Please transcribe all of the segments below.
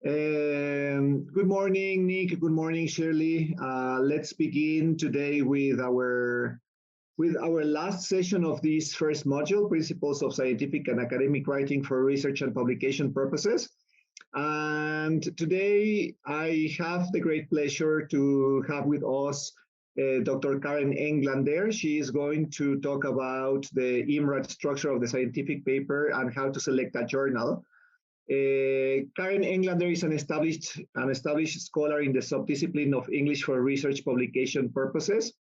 Good morning, Nick. Good morning, Shirley. Let's begin today with our last session of this first module, Principles of Scientific and Academic Writing for Research and Publication Purposes. And today I have the great pleasure to have with us Dr. Karen Englander. She is going to talk about the IMRAD structure of the scientific paper and how to select a journal. Karen Englander is an established scholar in the subdiscipline of English for research publication purposes.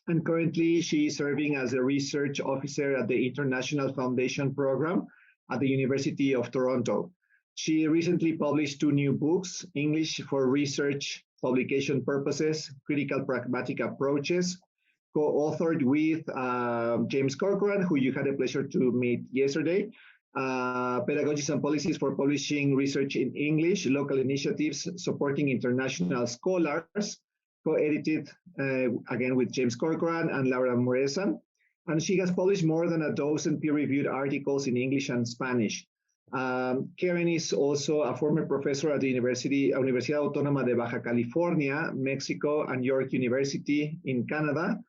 And currently she is serving as a research officer at the International Foundation Program at the University of Toronto. She recently published 2 new books, English for Research Publication Purposes, Critical Pragmatic Approaches, co-authored with James Corcoran, who you had the pleasure to meet yesterday, Pedagogies and Policies for Publishing Research in English, Local Initiatives Supporting International Scholars, co-edited again with James Corcoran and Laura Muresan. And she has published more than a dozen peer-reviewed articles in English and Spanish. Karen is also a former professor at the Universidad Autónoma de Baja California, Mexico, and York University in Canada.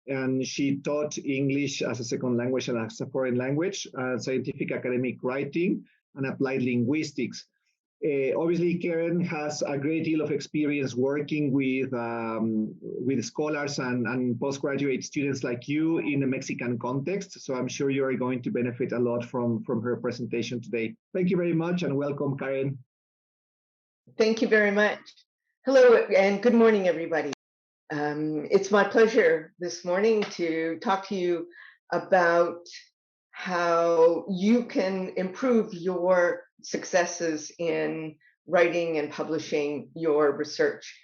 And she taught English as a second language and as a foreign language, scientific academic writing, and applied linguistics. Obviously, Karen has a great deal of experience working with scholars and postgraduate students like you in a Mexican context. So I'm sure you are going to benefit a lot from her presentation today. Thank you very much and welcome, Karen. Thank you very much. Hello and good morning, everybody. It's my pleasure this morning to talk to you about how you can improve your successes in writing and publishing your research.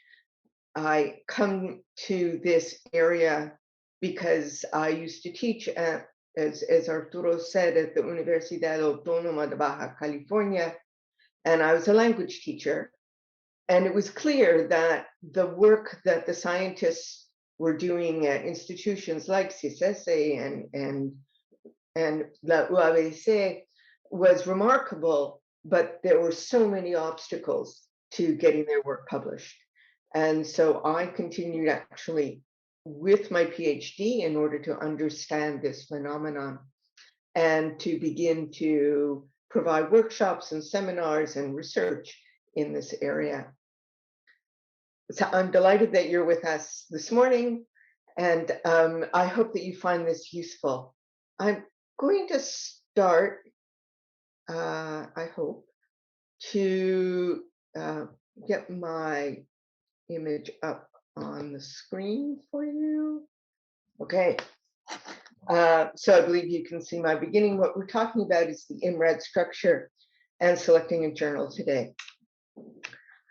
I come to this area because I used to teach at, as Arturo said, at the Universidad Autónoma de Baja California, and I was a language teacher. And it was clear that the work that the scientists were doing at institutions like CICESE and La UABC was remarkable, but there were so many obstacles to getting their work published. And so I continued actually with my PhD in order to understand this phenomenon and to begin to provide workshops and seminars and research in this area. So I'm delighted that you're with us this morning, and I hope that you find this useful. I'm going to start, I hope, to get my image up on the screen for you. Okay, so I believe you can see my beginning. What we're talking about is the IMRAD structure and selecting a journal today.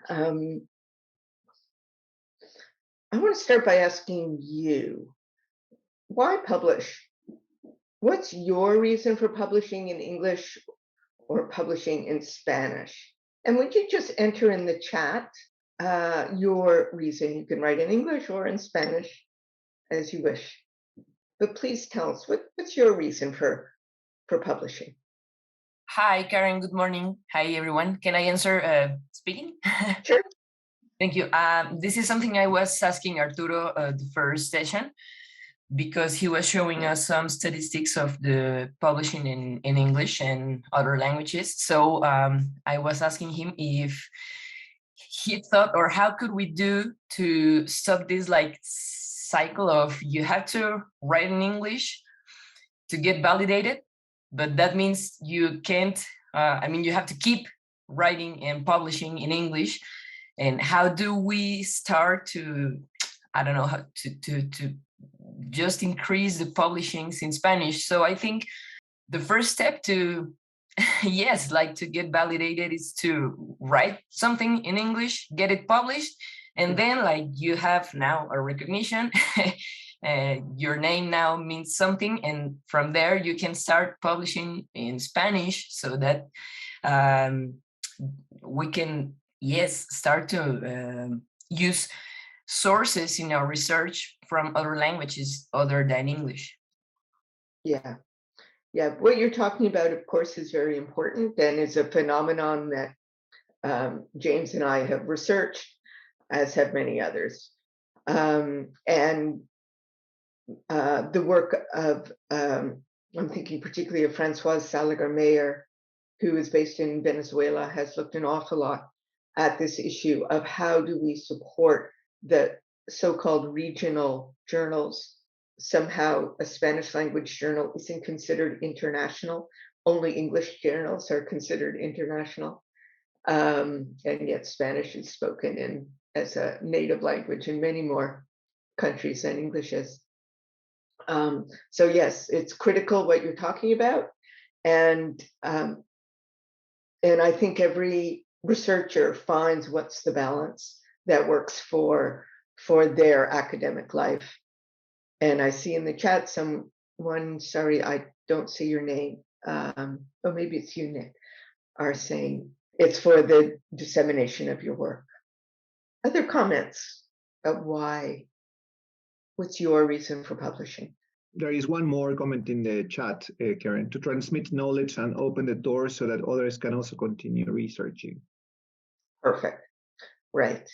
I want to start by asking you, why publish? What's your reason for publishing in English or publishing in Spanish? And would you just enter in the chat your reason? You can write in English or in Spanish as you wish. But please tell us, what's your reason for publishing? Hi, Karen. Good morning. Hi, everyone. Can I answer speaking? Sure. Thank you. This is something I was asking Arturo the first session, because he was showing us some statistics of the publishing in English and other languages. So I was asking him if he thought, or how could we do to stop this like cycle of you have to write in English to get validated, but that means you can't, you have to keep writing and publishing in English. And how do we start to, I don't know, how to just increase the publishings in Spanish? So I think the first step to, yes, like to get validated is to write something in English, get it published, and then like you have now a recognition, your name now means something, and from there you can start publishing in Spanish so that we can, yes, start to use sources in our research from other languages other than English. Yeah. Yeah, what you're talking about, of course, is very important and is a phenomenon that James and I have researched, as have many others. And the work of, I'm thinking particularly of Francoise Salinger-Meyer, who is based in Venezuela, has looked an awful lot at this issue of how do we support the so-called regional journals. Somehow a Spanish language journal isn't considered international. Only English journals are considered international. And yet Spanish is spoken in as a native language in many more countries than English is. So yes, it's critical what you're talking about. And I think every researcher finds what's the balance that works for their academic life. And I see in the chat someone, sorry, I don't see your name. Oh, maybe it's you, Nick, are saying it's for the dissemination of your work. Other comments of why? What's your reason for publishing? There is one more comment in the chat, Karen, to transmit knowledge and open the door so that others can also continue researching. Perfect. Right.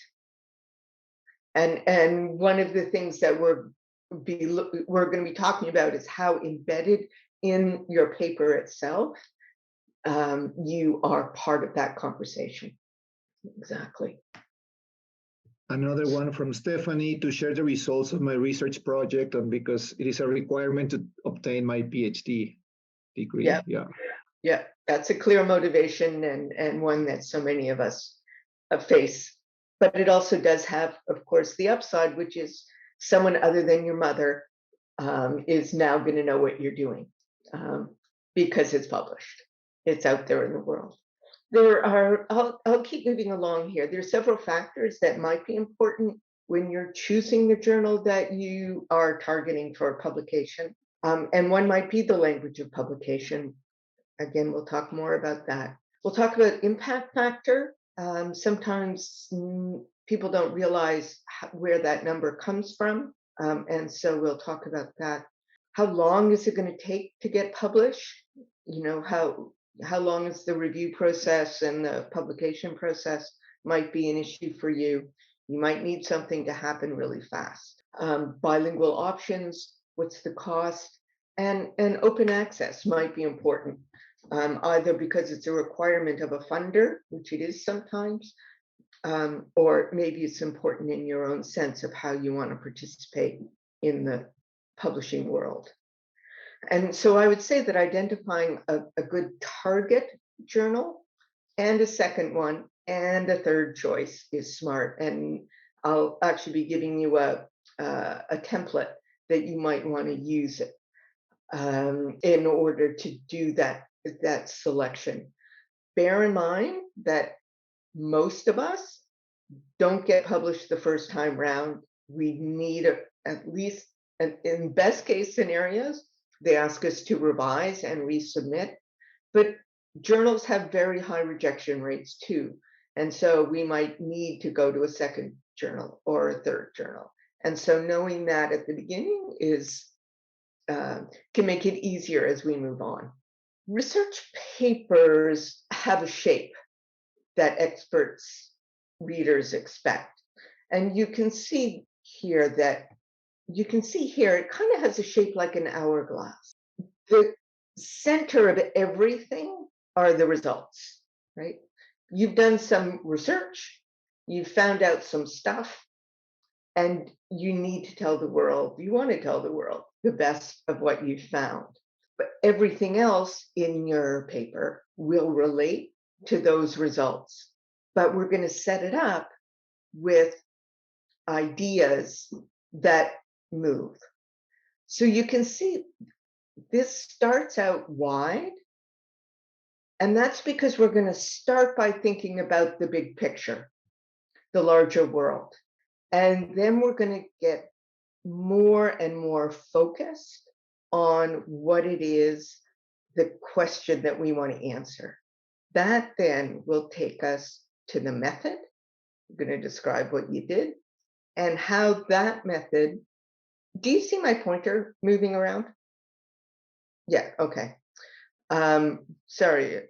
And one of the things that we're going to be talking about is how embedded in your paper itself you are part of that conversation. Exactly. Another one from Stephanie, to share the results of my research project, and because it is a requirement to obtain my PhD degree. Yeah, that's a clear motivation and one that so many of us face. But it also does have, of course, the upside, which is someone other than your mother is now going to know what you're doing because it's published. It's out there in the world. There are, I'll keep moving along here. There are several factors that might be important when you're choosing the journal that you are targeting for publication. And one might be the language of publication. Again, we'll talk more about that. We'll talk about impact factor. Sometimes people don't realize where that number comes from. And so we'll talk about that. How long is it going to take to get published? You know, how long is the review process and the publication process might be an issue for you. You might need something to happen really fast. Bilingual options, what's the cost? And open access might be important, either because it's a requirement of a funder, which it is sometimes, or maybe it's important in your own sense of how you want to participate in the publishing world. And so I would say that identifying a good target journal and a second one and a third choice is smart. And I'll actually be giving you a template that you might want to use in order to do that selection. Bear in mind that most of us don't get published the first time round. We need at least, in best case scenarios, they ask us to revise and resubmit, but journals have very high rejection rates too. And so we might need to go to a second journal or a third journal. And so knowing that at the beginning is can make it easier as we move on. Research papers have a shape that experts, readers expect. And you can see here it kind of has a shape like an hourglass. The center of everything are the results, right? You've done some research, you've found out some stuff, and you need to tell the world, you want to tell the world the best of what you've found. But everything else in your paper will relate to those results. But we're going to set it up with ideas that move. So you can see this starts out wide, and that's because we're going to start by thinking about the big picture, the larger world. And then we're going to get more and more focused on what it is, the question that we want to answer. That then will take us to the method. I'm going to describe what you did and how that method. Do you see my pointer moving around? Yeah, okay. Sorry.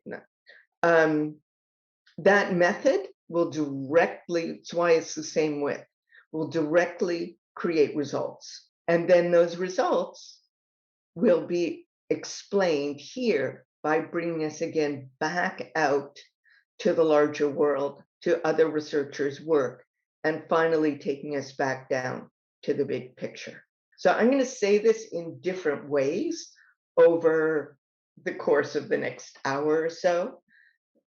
That method will directly, that's why it's the same width, will directly create results. And then those results will be explained here by bringing us again back out to the larger world, to other researchers' work, and finally taking us back down to the big picture. So I'm going to say this in different ways over the course of the next hour or so.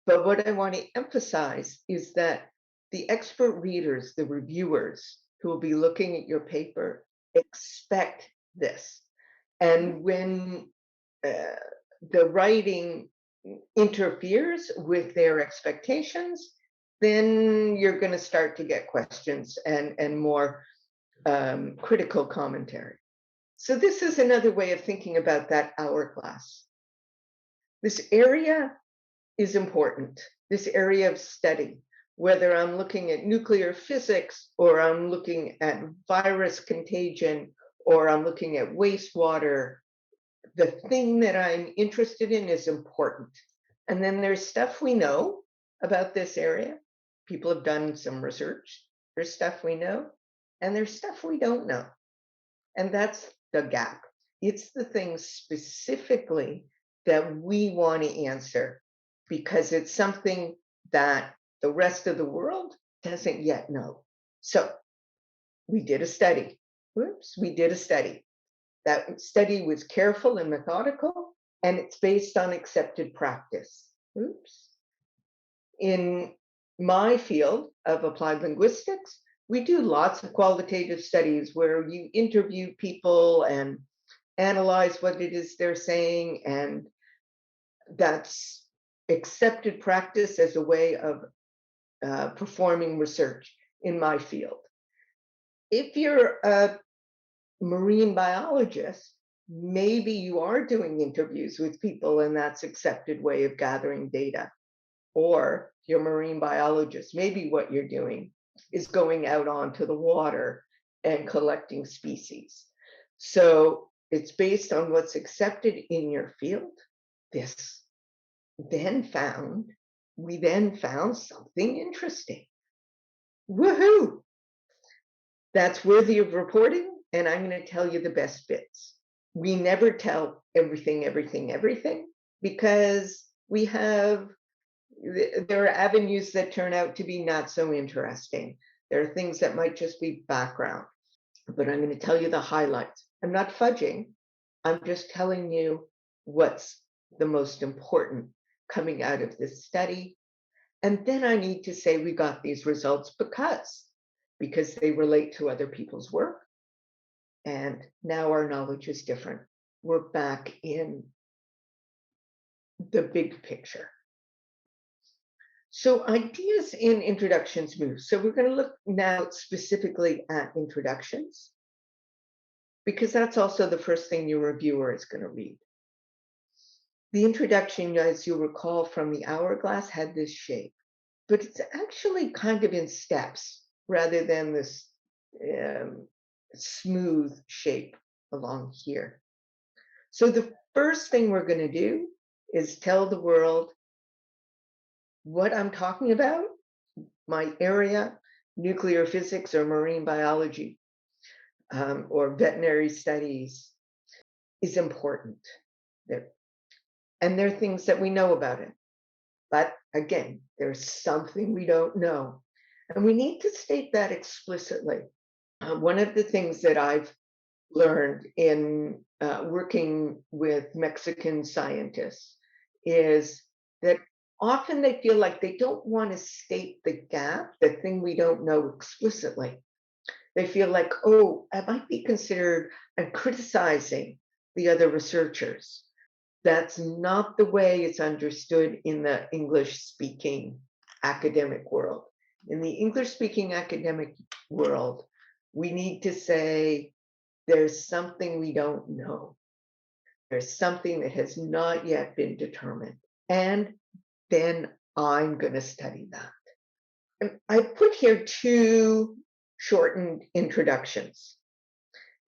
But what I want to emphasize is that the expert readers, the reviewers who will be looking at your paper, expect this. And when the writing interferes with their expectations, then you're going to start to get questions and more critical commentary. So this is another way of thinking about that hourglass. This area is important, this area of study, whether I'm looking at nuclear physics or I'm looking at virus contagion or I'm looking at wastewater, the thing that I'm interested in is important. And then there's stuff we know about this area. People have done some research. There's stuff we know, and there's stuff we don't know. And that's the gap. It's the things specifically that we want to answer because it's something that the rest of the world doesn't yet know. So we did a study. We did a study. That study was careful and methodical, and it's based on accepted practice. In my field of applied linguistics, we do lots of qualitative studies where you interview people and analyze what it is they're saying, and that's accepted practice as a way of performing research in my field. If you're a marine biologist, maybe you are doing interviews with people and that's accepted way of gathering data. Or you're a marine biologist, maybe what you're doing is going out onto the water and collecting species. So it's based on what's accepted in your field. We then found something interesting. Woohoo! That's worthy of reporting, and I'm going to tell you the best bits. We never tell everything, because there are avenues that turn out to be not so interesting. There are things that might just be background, but I'm going to tell you the highlights. I'm not fudging. I'm just telling you what's the most important coming out of this study. And then I need to say we got these results because they relate to other people's work. And now our knowledge is different. We're back in the big picture. So ideas in introductions move. So we're going to look now specifically at introductions, because that's also the first thing your reviewer is going to read. The introduction, as you'll recall from the hourglass, had this shape, but it's actually kind of in steps rather than this smooth shape along here. So the first thing we're going to do is tell the world what I'm talking about, my area, nuclear physics or marine biology or veterinary studies, is important. And there are things that we know about it. But again, there's something we don't know. And we need to state that explicitly. One of the things that I've learned in working with Mexican scientists is that often they feel like they don't want to state the gap, the thing we don't know explicitly. They feel like, oh, I might be considered, I'm criticizing the other researchers. That's not the way it's understood in the English-speaking academic world. In the English-speaking academic world, we need to say, there's something we don't know. There's something that has not yet been determined. And then I'm going to study that. And I put here two shortened introductions.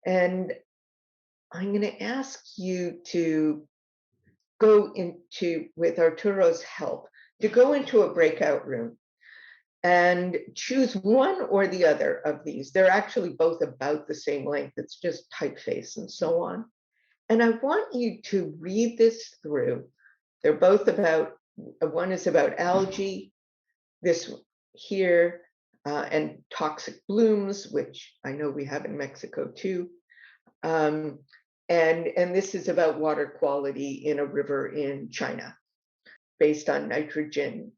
And I'm going to ask you to go into, with Arturo's help, to go into a breakout room and choose one or the other of these. They're actually both about the same length. It's just typeface and so on. And I want you to read this through. They're both about, one is about algae, this here, and toxic blooms, which I know we have in Mexico too. And this is about water quality in a river in China based on nitrogen.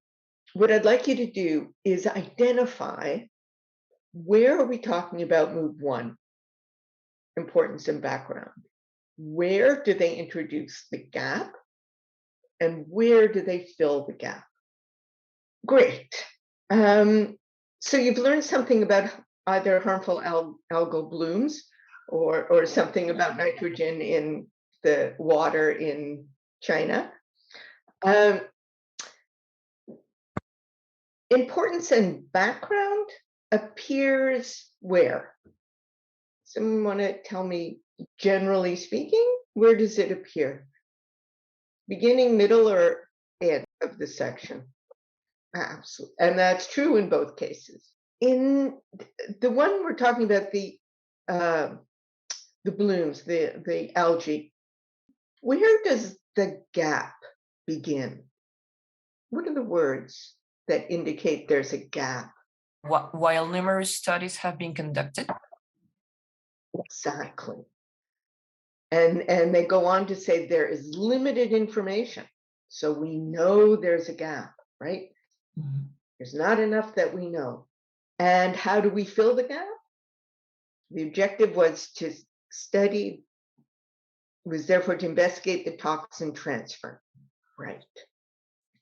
What I'd like you to do is identify where are we talking about move one, importance and background. Where do they introduce the gap? And where do they fill the gap? Great. So you've learned something about either harmful algal blooms or something about nitrogen in the water in China. Importance and background appears where? Someone want to tell me, generally speaking, where does it appear? Beginning, middle, or end of the section? Absolutely. And that's true in both cases. In the one we're talking about, the blooms, the algae, where does the gap begin? What are the words that indicate there's a gap? While numerous studies have been conducted. Exactly. And they go on to say there is limited information. So we know there's a gap, right? Mm-hmm. There's not enough that we know. And how do we fill the gap? The objective was to study, was therefore to investigate the toxin transfer. Right.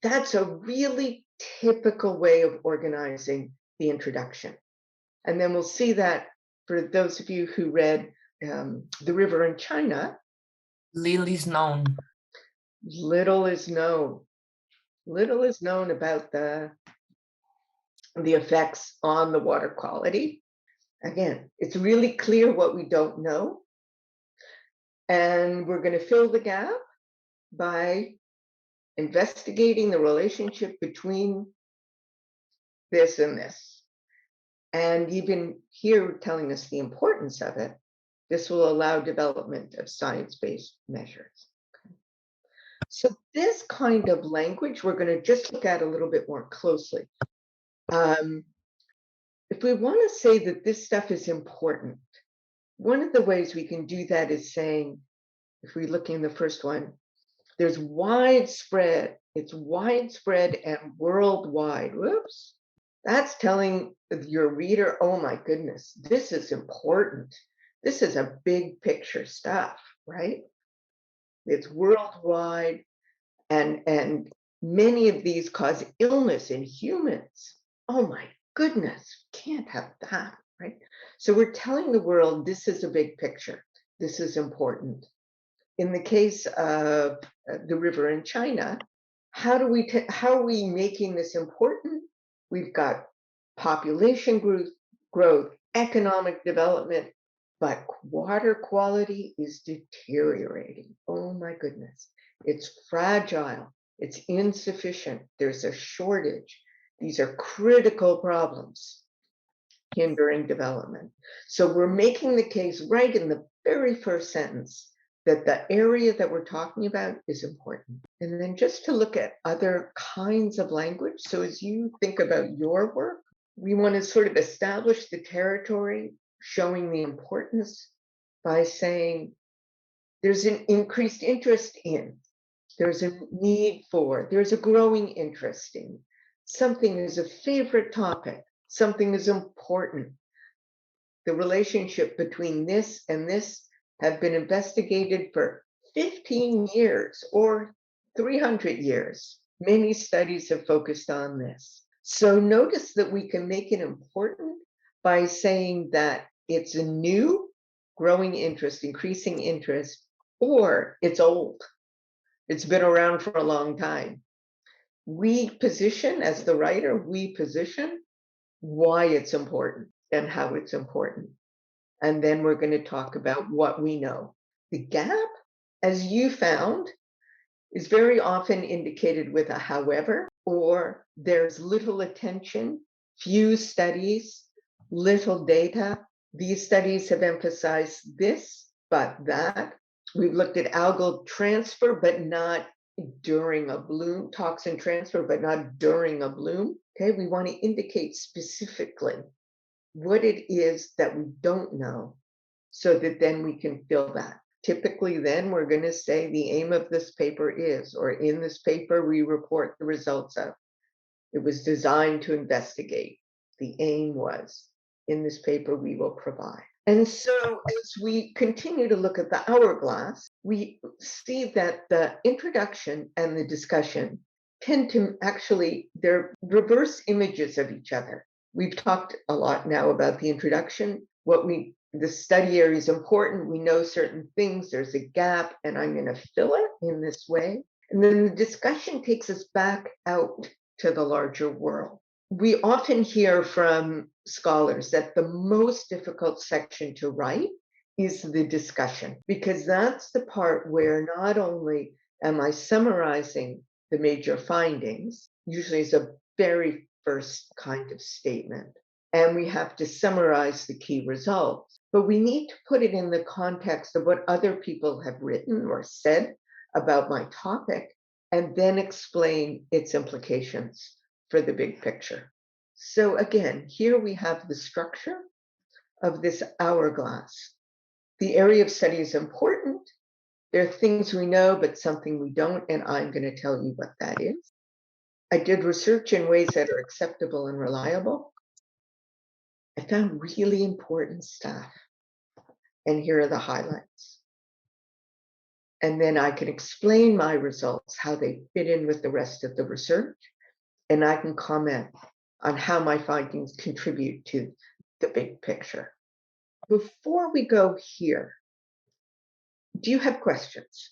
That's a really typical way of organizing the introduction. And then we'll see that for those of you who read The River in China. Little is known. Little is known. Little is known about the effects on the water quality. Again, it's really clear what we don't know. And we're going to fill the gap by investigating the relationship between this and this. And even here telling us the importance of it, this will allow development of science-based measures. Okay. So this kind of language, we're going to just look at a little bit more closely. If we want to say that this stuff is important, one of the ways we can do that is saying, if we look in the first one, there's widespread, it's widespread and worldwide. Whoops. That's telling your reader, oh my goodness, this is important. This is a big picture stuff, right? It's worldwide, and many of these cause illness in humans. Oh my goodness, can't have that, right? So we're telling the world this is a big picture. This is important. In the case of the river in China, how are we making this important? We've got population growth, economic development, but water quality is deteriorating. Oh my goodness. It's fragile. It's insufficient. There's a shortage. These are critical problems hindering development. So we're making the case right in the very first sentence that the area that we're talking about is important. And then just to look at other kinds of language. So as you think about your work, we want to sort of establish the territory, showing the importance by saying there's an increased interest in, there's a need for, there's a growing interest in, something is a favorite topic, something is important. The relationship between this and this have been investigated for 15 years or 300 years. Many studies have focused on this. So notice that we can make it important by saying that it's a new growing interest, increasing interest, or it's old. It's been around for a long time. We position, as the writer, we position why it's important and how it's important. And then we're going to talk about what we know. The gap, as you found, is very often indicated with a however. or there's little attention, few studies, little data. These studies have emphasized this, but that. We've looked at algal transfer, but not during a bloom, toxin transfer, but not during a bloom. Okay, we want to indicate specifically what it is that we don't know so that then we can fill that. Typically, then we're going to say the aim of this paper is, or in this paper, we report the results of. It was designed to investigate. The aim was, in this paper, we will provide. And so as we continue to look at the hourglass, we see that the introduction and the discussion tend to actually, they're reverse images of each other. We've talked a lot now about the introduction, the study area is important, we know certain things, there's a gap, and I'm going to fill it in this way. And then the discussion takes us back out to the larger world. We often hear from scholars that the most difficult section to write is the discussion, because that's the part where not only am I summarizing the major findings, usually it's a very first kind of statement, and we have to summarize the key results, but we need to put it in the context of what other people have written or said about my topic, and then explain its implications for the big picture. So again, here we have the structure of this hourglass. The area of study is important. There are things we know, but something we don't, and I'm going to tell you what that is. I did research in ways that are acceptable and reliable. I found really important stuff, and here are the highlights. And then I can explain my results, how they fit in with the rest of the research, and I can comment on how my findings contribute to the big picture. Before we go here, do you have questions?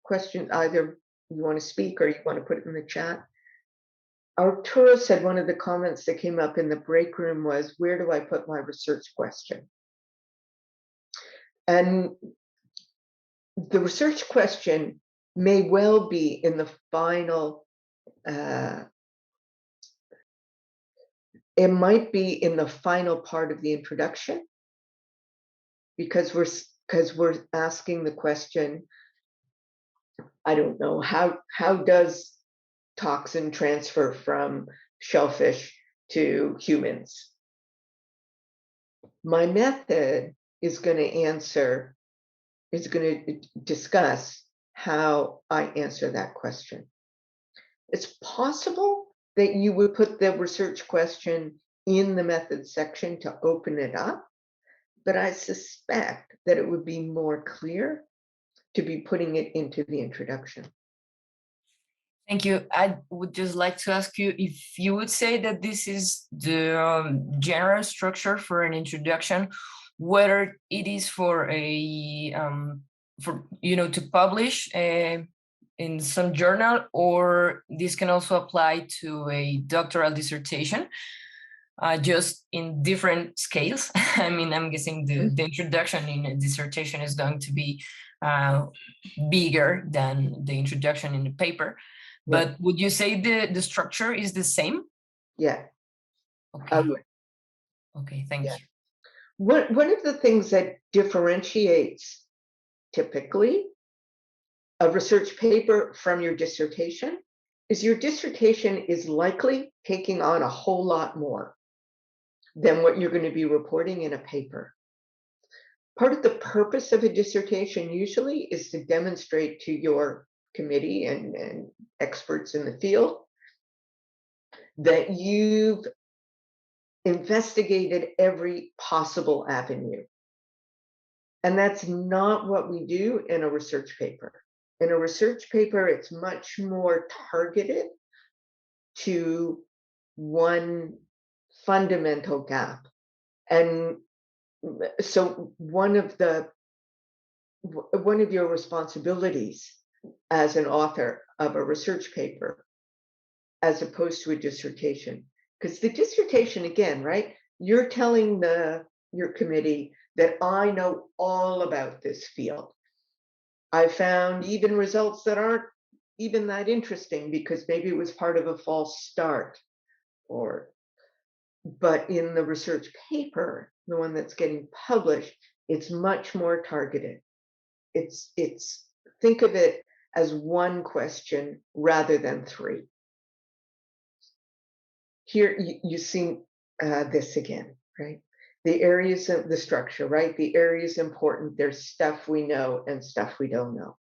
Questions, either you want to speak or you want to put it in the chat? Arturo said one of the comments that came up in the break room was, where do I put my research question? And the research question may well be in the final, it might be in the final part of the introduction, because we're asking the question, I don't know, how does toxin transfer from shellfish to humans? My method is going to discuss how I answer that question. It's possible that you would put the research question in the method section to open it up, but I suspect that it would be more clear to be putting it into the introduction. Thank you. I would just like to ask you if you would say that this is the general structure for an introduction, whether it is for a to publish in some journal, or this can also apply to a doctoral dissertation, just in different scales. I mean, I'm guessing the introduction in a dissertation is going to be bigger than the introduction in the paper. But would you say the structure is the same? Yeah. Okay. Okay, thank you. One of the things that differentiates typically a research paper from your dissertation is your dissertation is likely taking on a whole lot more than what you're going to be reporting in a paper. Part of the purpose of a dissertation usually is to demonstrate to your committee and experts in the field that you've investigated every possible avenue. And that's not what we do in a research paper. In a research paper, it's much more targeted to one fundamental gap. And so one of your responsibilities as an author of a research paper, as opposed to a dissertation, because the dissertation, again, right, you're telling your committee that I know all about this field. I found even results that aren't even that interesting because maybe it was part of a false start, but in the research paper, the one that's getting published, it's much more targeted. It's think of it as one question rather than three. Here you see this again, right? The areas of the structure, right? The area is important. There's stuff we know and stuff we don't know.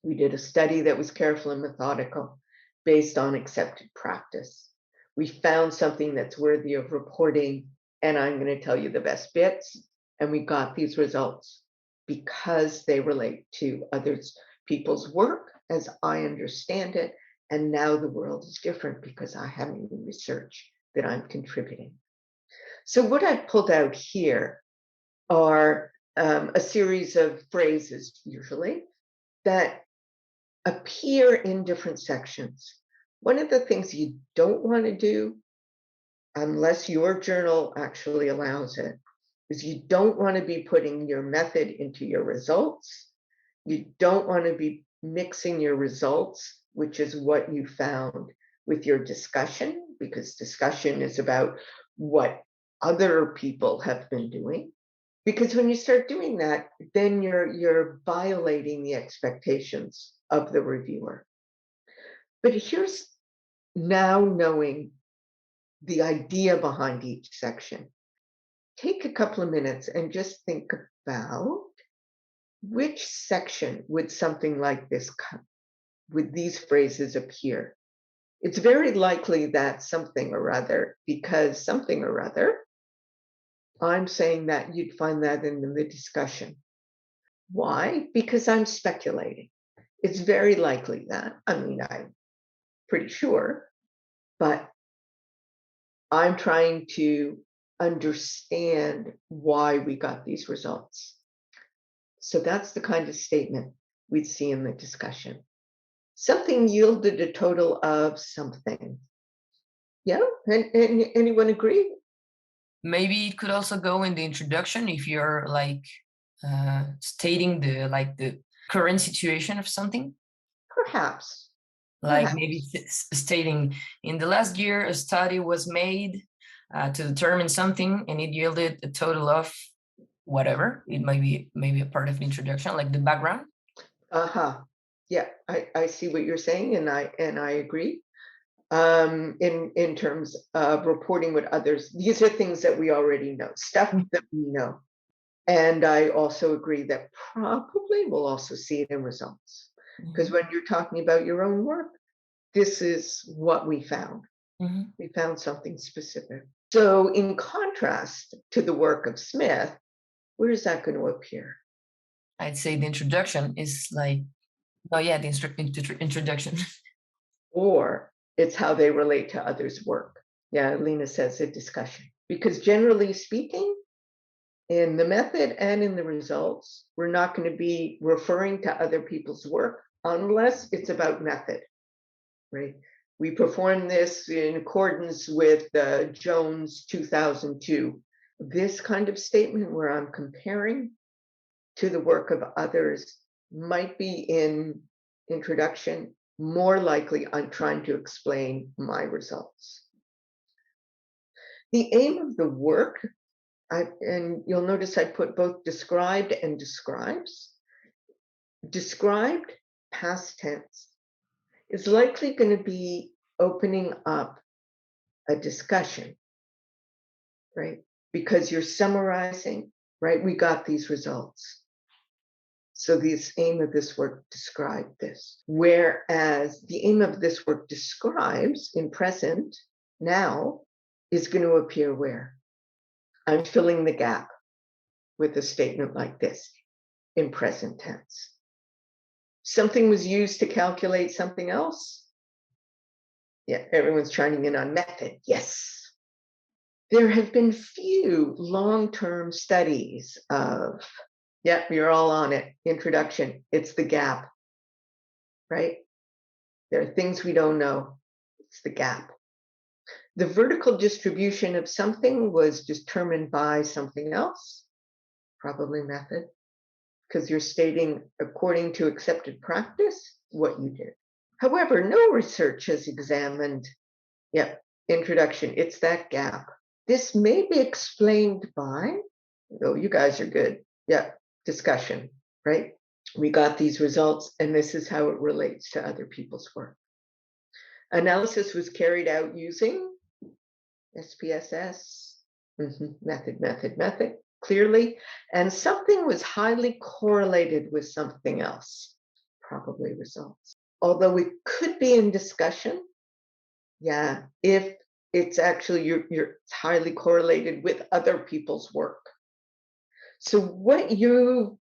We did a study that was careful and methodical based on accepted practice. We found something that's worthy of reporting, and I'm going to tell you the best bits. And we got these results because they relate to others, people's work as I understand it. And now the world is different because I have new research that I'm contributing. So what I've pulled out here are a series of phrases, usually, that appear in different sections. One of the things you don't want to do, unless your journal actually allows it, is you don't want to be putting your method into your results. You don't want to be mixing your results, which is what you found, with your discussion, because discussion is about what other people have been doing. Because when you start doing that, then you're violating the expectations of the reviewer. But here's now knowing the idea behind each section. Take a couple of minutes and just think about which section would something like this would these phrases appear. It's very likely that something or other, because something or other, I'm saying that you'd find that in the discussion. Why? Because I'm speculating. It's very likely that, I mean, I'm pretty sure, but I'm trying to understand why we got these results. So that's the kind of statement we'd see in the discussion. Something yielded a total of something. Yeah, and anyone agree? Maybe it could also go in the introduction if you're like stating the current situation of something. Perhaps. Like maybe stating in the last year a study was made to determine something and it yielded a total of whatever. It might be maybe a part of the introduction, like the background. Yeah, I see what you're saying, and I agree. In terms of reporting with others, these are things that we already know, stuff that we know. And I also agree that probably we'll also see it in results. Because when you're talking about your own work, this is what we found. We found something specific. So in contrast to the work of Smith, where is that going to appear? I'd say the introduction is like, oh yeah, the introduction. Or it's how they relate to others' work. Yeah, Lena says a discussion. Because generally speaking, in the method and in the results, we're not going to be referring to other people's work unless it's about method, right? We perform this in accordance with Jones 2002. This kind of statement where I'm comparing to the work of others might be in introduction. More likely, I'm trying to explain my results. The aim of the work, and you'll notice I put both described and describes. Described, past tense, is likely going to be opening up a discussion, right? Because you're summarizing, right? We got these results. So the aim of this work described this. Whereas the aim of this work describes in present, now, is going to appear where? I'm filling the gap with a statement like this in present tense. Something was used to calculate something else. Yeah, everyone's chiming in on method. Yes. There have been few long-term studies of, yeah, you're all on it. Introduction, it's the gap, right? There are things we don't know. It's the gap. The vertical distribution of something was determined by something else, probably method, because you're stating according to accepted practice. what you did. However, no research has examined, introduction, it's that gap. This may be explained by, oh, you guys are good. Discussion, right? We got these results and this is how it relates to other people's work. Analysis was carried out using SPSS, method, clearly, and something was highly correlated with something else, probably results. Although it could be in discussion, if it's actually you're highly correlated with other people's work. So what you've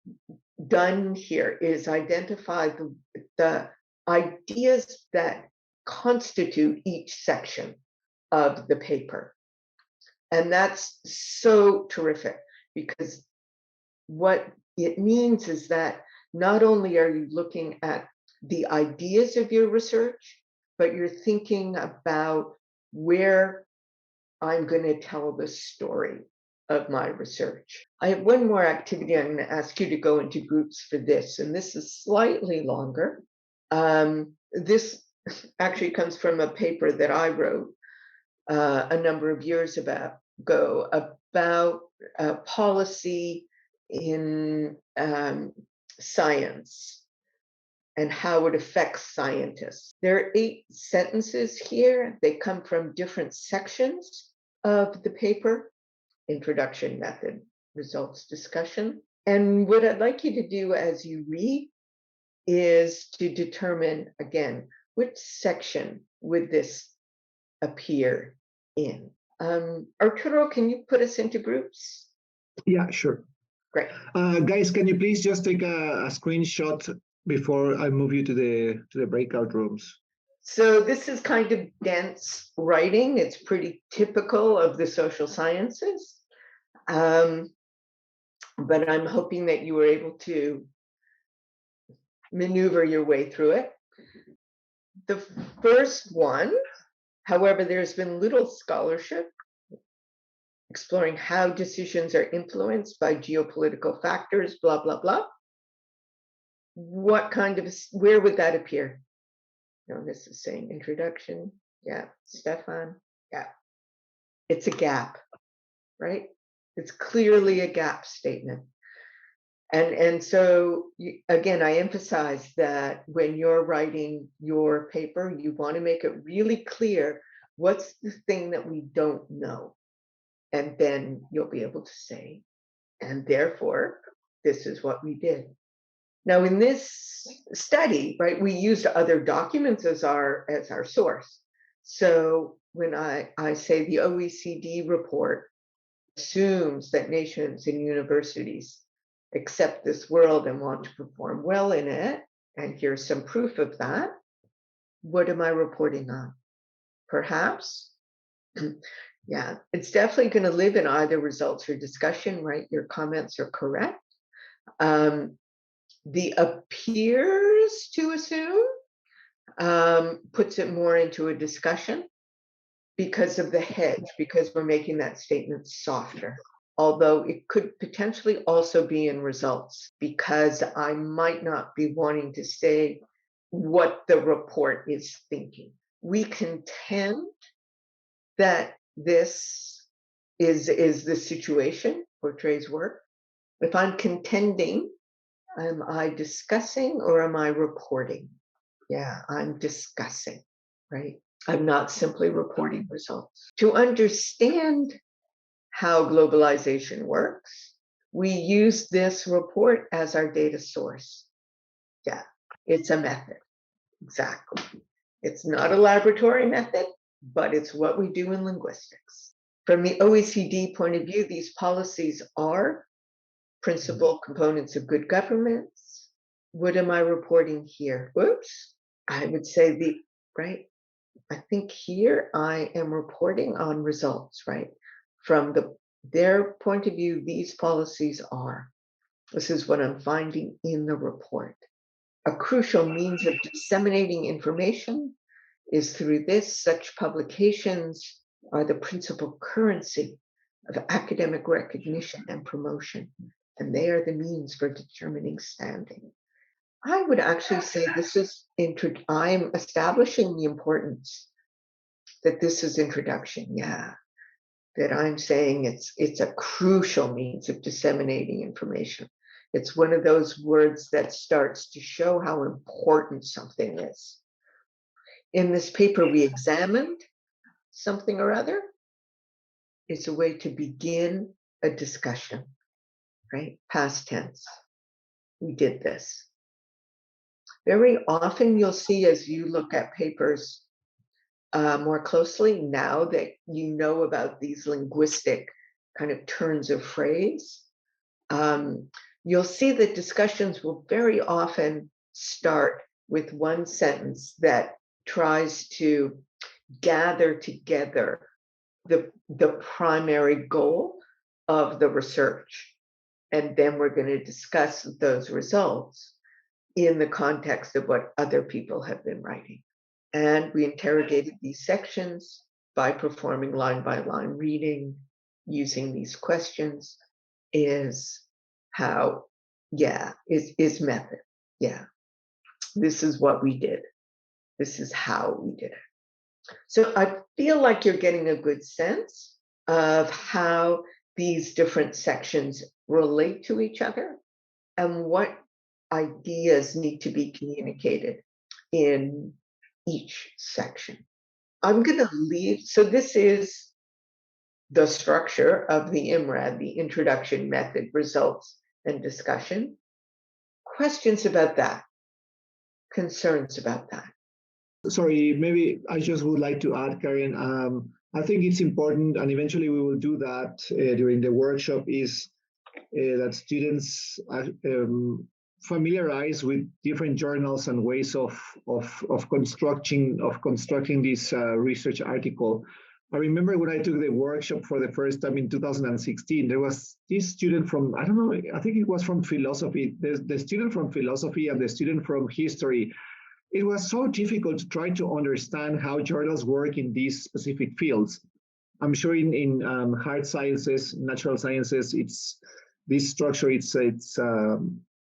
done here is identify the ideas that constitute each section of the paper. And that's so terrific, because what it means is that not only are you looking at the ideas of your research, but you're thinking about where I'm going to tell the story of my research. I have one more activity. I'm going to ask you to go into groups for this, and this is slightly longer. This actually comes from a paper that I wrote a number of years ago about policy in science and how it affects scientists. There are 8 sentences here. They come from different sections of the paper: introduction, method, results, discussion. And what I'd like you to do as you read is to determine, again, which section would this appear in. Arturo, can you put us into groups? Yeah, sure. Great. Guys, can you please just take a screenshot before I move you to the breakout rooms? So this is kind of dense writing. It's pretty typical of the social sciences. But I'm hoping that you were able to maneuver your way through it. The first one, however, there's been little scholarship exploring how decisions are influenced by geopolitical factors, blah, blah, blah. What kind of, where would that appear? No, this is saying introduction. Yeah, Stefan. Yeah, it's a gap, right? It's clearly a gap statement. And so, again, I emphasize that when you're writing your paper, you want to make it really clear what's the thing that we don't know. And then you'll be able to say, and therefore, this is what we did. Now, in this study, right, we used other documents as our source. So when I say the OECD report assumes that nations and universities accept this world and want to perform well in it, and here's some proof of that, what am I reporting on? Perhaps, yeah, it's definitely going to live in either results or discussion, right? Your comments are correct. The appears to assume puts it more into a discussion because of the hedge, because we're making that statement softer. Although it could potentially also be in results, because I might not be wanting to say what the report is thinking. We contend that this is the situation, portrays work. If I'm contending, am I discussing or am I reporting? Yeah, I'm discussing, right? I'm not simply reporting results. To understand how globalization works, we use this report as our data source. Yeah, it's a method, exactly. It's not a laboratory method, but it's what we do in linguistics. From the OECD point of view, these policies are principal components of good governance. What am I reporting here? Oops, I would say right? I think here I am reporting on results, right? From their point of view, these policies are. This is what I'm finding in the report. A crucial means of disseminating information is through this. Such publications are the principal currency of academic recognition and promotion, and they are the means for determining standing. I would actually say this is I'm establishing the importance that this is introduction. Yeah. That I'm saying it's a crucial means of disseminating information. It's one of those words that starts to show how important something is. In this paper, we examined something or other. It's a way to begin a discussion, right? Past tense. We did this. Very often you'll see as you look at papers more closely now that you know about these linguistic kind of turns of phrase, you'll see that discussions will very often start with one sentence that tries to gather together the primary goal of the research. And then we're going to discuss those results in the context of what other people have been writing. And we interrogated these sections by performing line by line reading using these questions is how, is method. Yeah, this is what we did. This is how we did it. So I feel like you're getting a good sense of how these different sections relate to each other and what ideas need to be communicated in each section. I'm going to leave. So this is the structure of the IMRAD, the introduction, method, results, and discussion. Questions about that? Concerns about that? Sorry, maybe I just would like to add, Karen, I think it's important, and eventually we will do that during the workshop, is that students are familiarize with different journals and ways of constructing this research article. I remember when I took the workshop for the first time in 2016, there was this student from, I don't know, I think it was from philosophy, the student from philosophy and the student from history. It was so difficult to try to understand how journals work in these specific fields. I'm sure in hard sciences, natural sciences, it's this structure. It's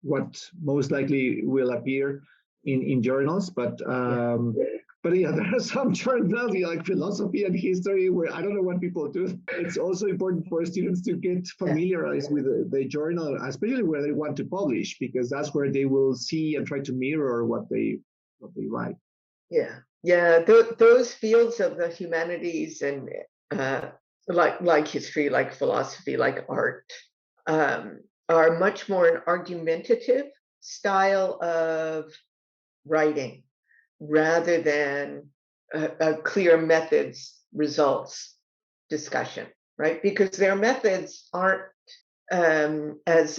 what most likely will appear in journals. But yeah, there are some journals like philosophy and history where I don't know what people do. It's also important for students to get familiarized with the journal, especially where they want to publish, because that's where they will see and try to mirror what they write. Yeah. Those fields of the humanities and like history, like philosophy, like art, are much more an argumentative style of writing rather than a clear methods results discussion, right? Because their methods aren't as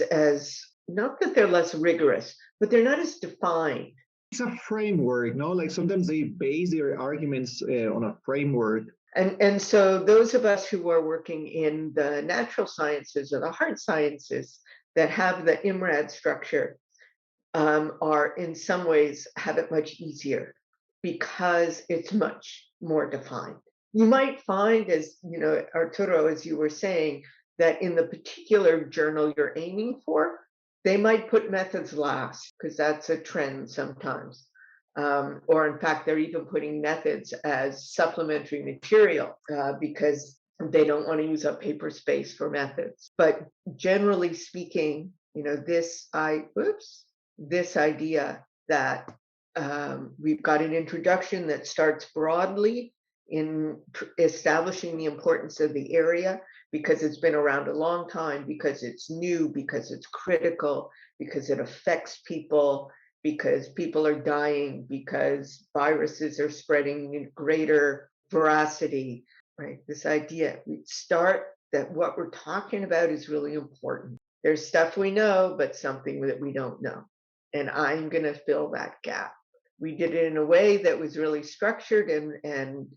not that they're less rigorous, but they're not as defined. It's a framework, no? Like sometimes they base their arguments on a framework. And so those of us who are working in the natural sciences or the hard sciences that have the IMRAD structure are in some ways have it much easier because it's much more defined. You might find, as you know, Arturo, as you were saying, that in the particular journal you're aiming for, they might put methods last because that's a trend sometimes. Or in fact, they're even putting methods as supplementary material because they don't want to use up paper space for methods. But generally speaking, you know, this idea that we've got an introduction that starts broadly in establishing the importance of the area because it's been around a long time, because it's new, because it's critical, because it affects people, because people are dying, because viruses are spreading in greater veracity, right? This idea, we start that what we're talking about is really important. There's stuff we know, but something that we don't know. And I'm going to fill that gap. We did it in a way that was really structured and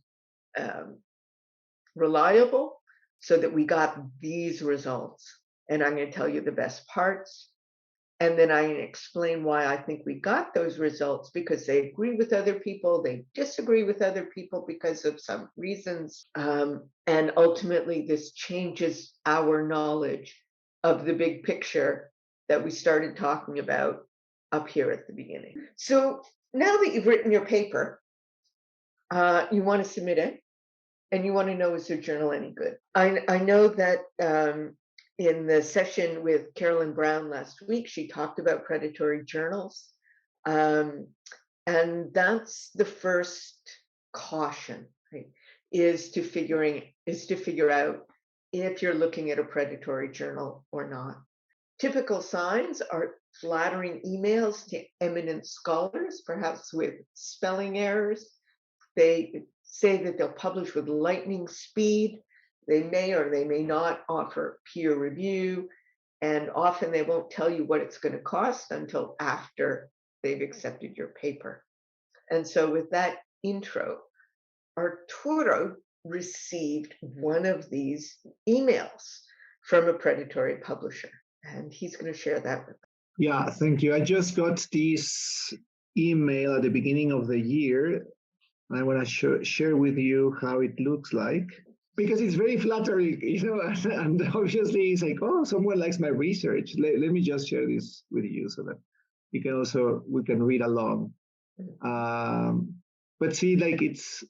reliable so that we got these results. And I'm going to tell you the best parts. And then I'm going to explain why I think we got those results, because they agree with other people, they disagree with other people because of some reasons. And ultimately, this changes our knowledge of the big picture that we started talking about up here at the beginning. So now that you've written your paper, you want to submit it, and you want to know, is your journal any good? I know that in the session with Carolyn Brown last week, she talked about predatory journals. And that's the first caution, right? Is to figure out if you're looking at a predatory journal or not. Typical signs are flattering emails to eminent scholars, perhaps with spelling errors. They say that they'll publish with lightning speed. They may or they may not offer peer review, and often they won't tell you what it's going to cost until after they've accepted your paper. And so with that intro, Arturo received one of these emails from a predatory publisher, and he's going to share that with us. Yeah, thank you. I just got this email at the beginning of the year. I want to share with you how it looks like, because it's very flattering, and obviously it's like, oh, someone likes my research. Let me just share this with you so that we can read along. But see, like it's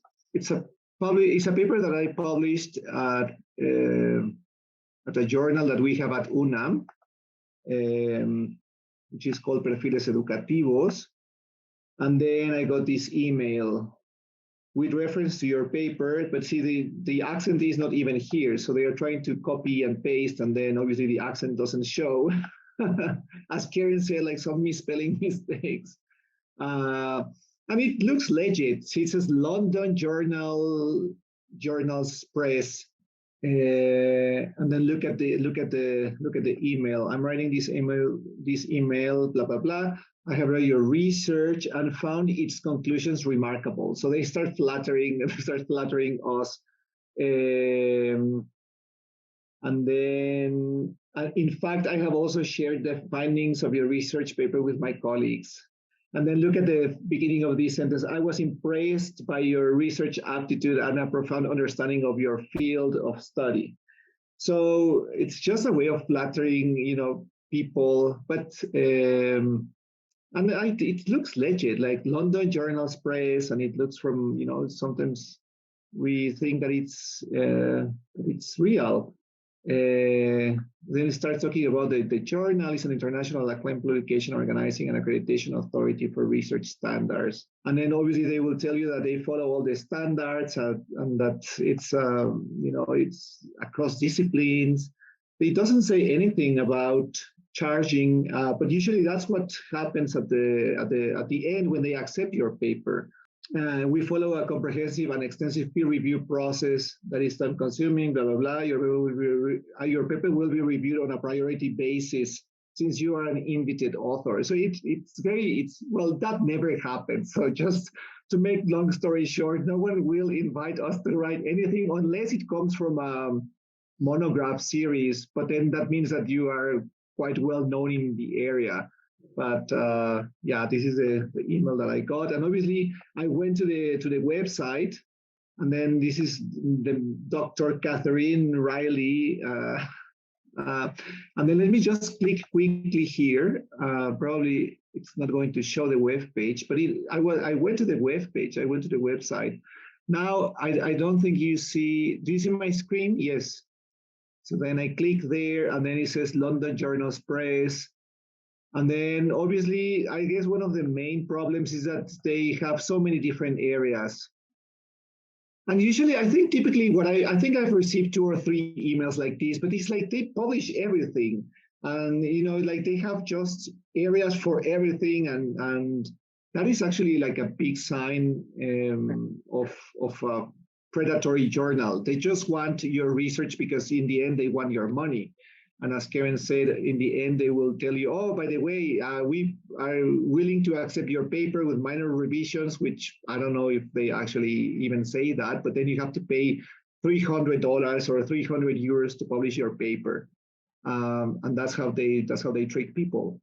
a paper that I published at a journal that we have at UNAM, which is called Perfiles Educativos. And then I got this email with reference to your paper, but see, the accent is not even here. So they are trying to copy and paste, and then obviously the accent doesn't show. As Karen said, like some misspelling mistakes. And it looks legit. It says London Journals Press. And then look at the email. I'm writing this email, blah blah blah. I have read your research and found its conclusions remarkable. So they start flattering us. And then, in fact, I have also shared the findings of your research paper with my colleagues. And then look at the beginning of this sentence. I was impressed by your research aptitude and a profound understanding of your field of study. So it's just a way of flattering, people, but and it looks legit, like London Journals Press, and it looks from, sometimes we think that it's real. Then it starts talking about the journal is an international acclaimed publication organizing an accreditation authority for research standards. And then obviously they will tell you that they follow all the standards and that it's it's across disciplines. It doesn't say anything about charging, but usually that's what happens at the end when they accept your paper. We follow a comprehensive and extensive peer review process that is time consuming, blah, blah, blah. Your paper will be reviewed on a priority basis since you are an invited author. So well, that never happens. So just to make long story short, no one will invite us to write anything unless it comes from a monograph series, but then that means that you are quite well known in the area. But yeah, this is the email that I got, and obviously I went to the website, and then this is the Dr. Catherine Riley, and then let me just click quickly here. Probably it's not going to show the web page, but I went to the web page. I went to the website. Now I don't think you see. Do you see my screen? Yes. So then I click there, and then it says London Journals Press. And then obviously, I guess one of the main problems is that they have so many different areas. And usually, I think typically I think I've received 2 or 3 emails like this, but it's like they publish everything. And, like they have just areas for everything. And that is actually like a big sign of a predatory journal. They just want your research because in the end, they want your money. And as Karen said, in the end, they will tell you, oh, by the way, we are willing to accept your paper with minor revisions, which I don't know if they actually even say that, but then you have to pay $300 or 300 euros to publish your paper. And that's how they trick people.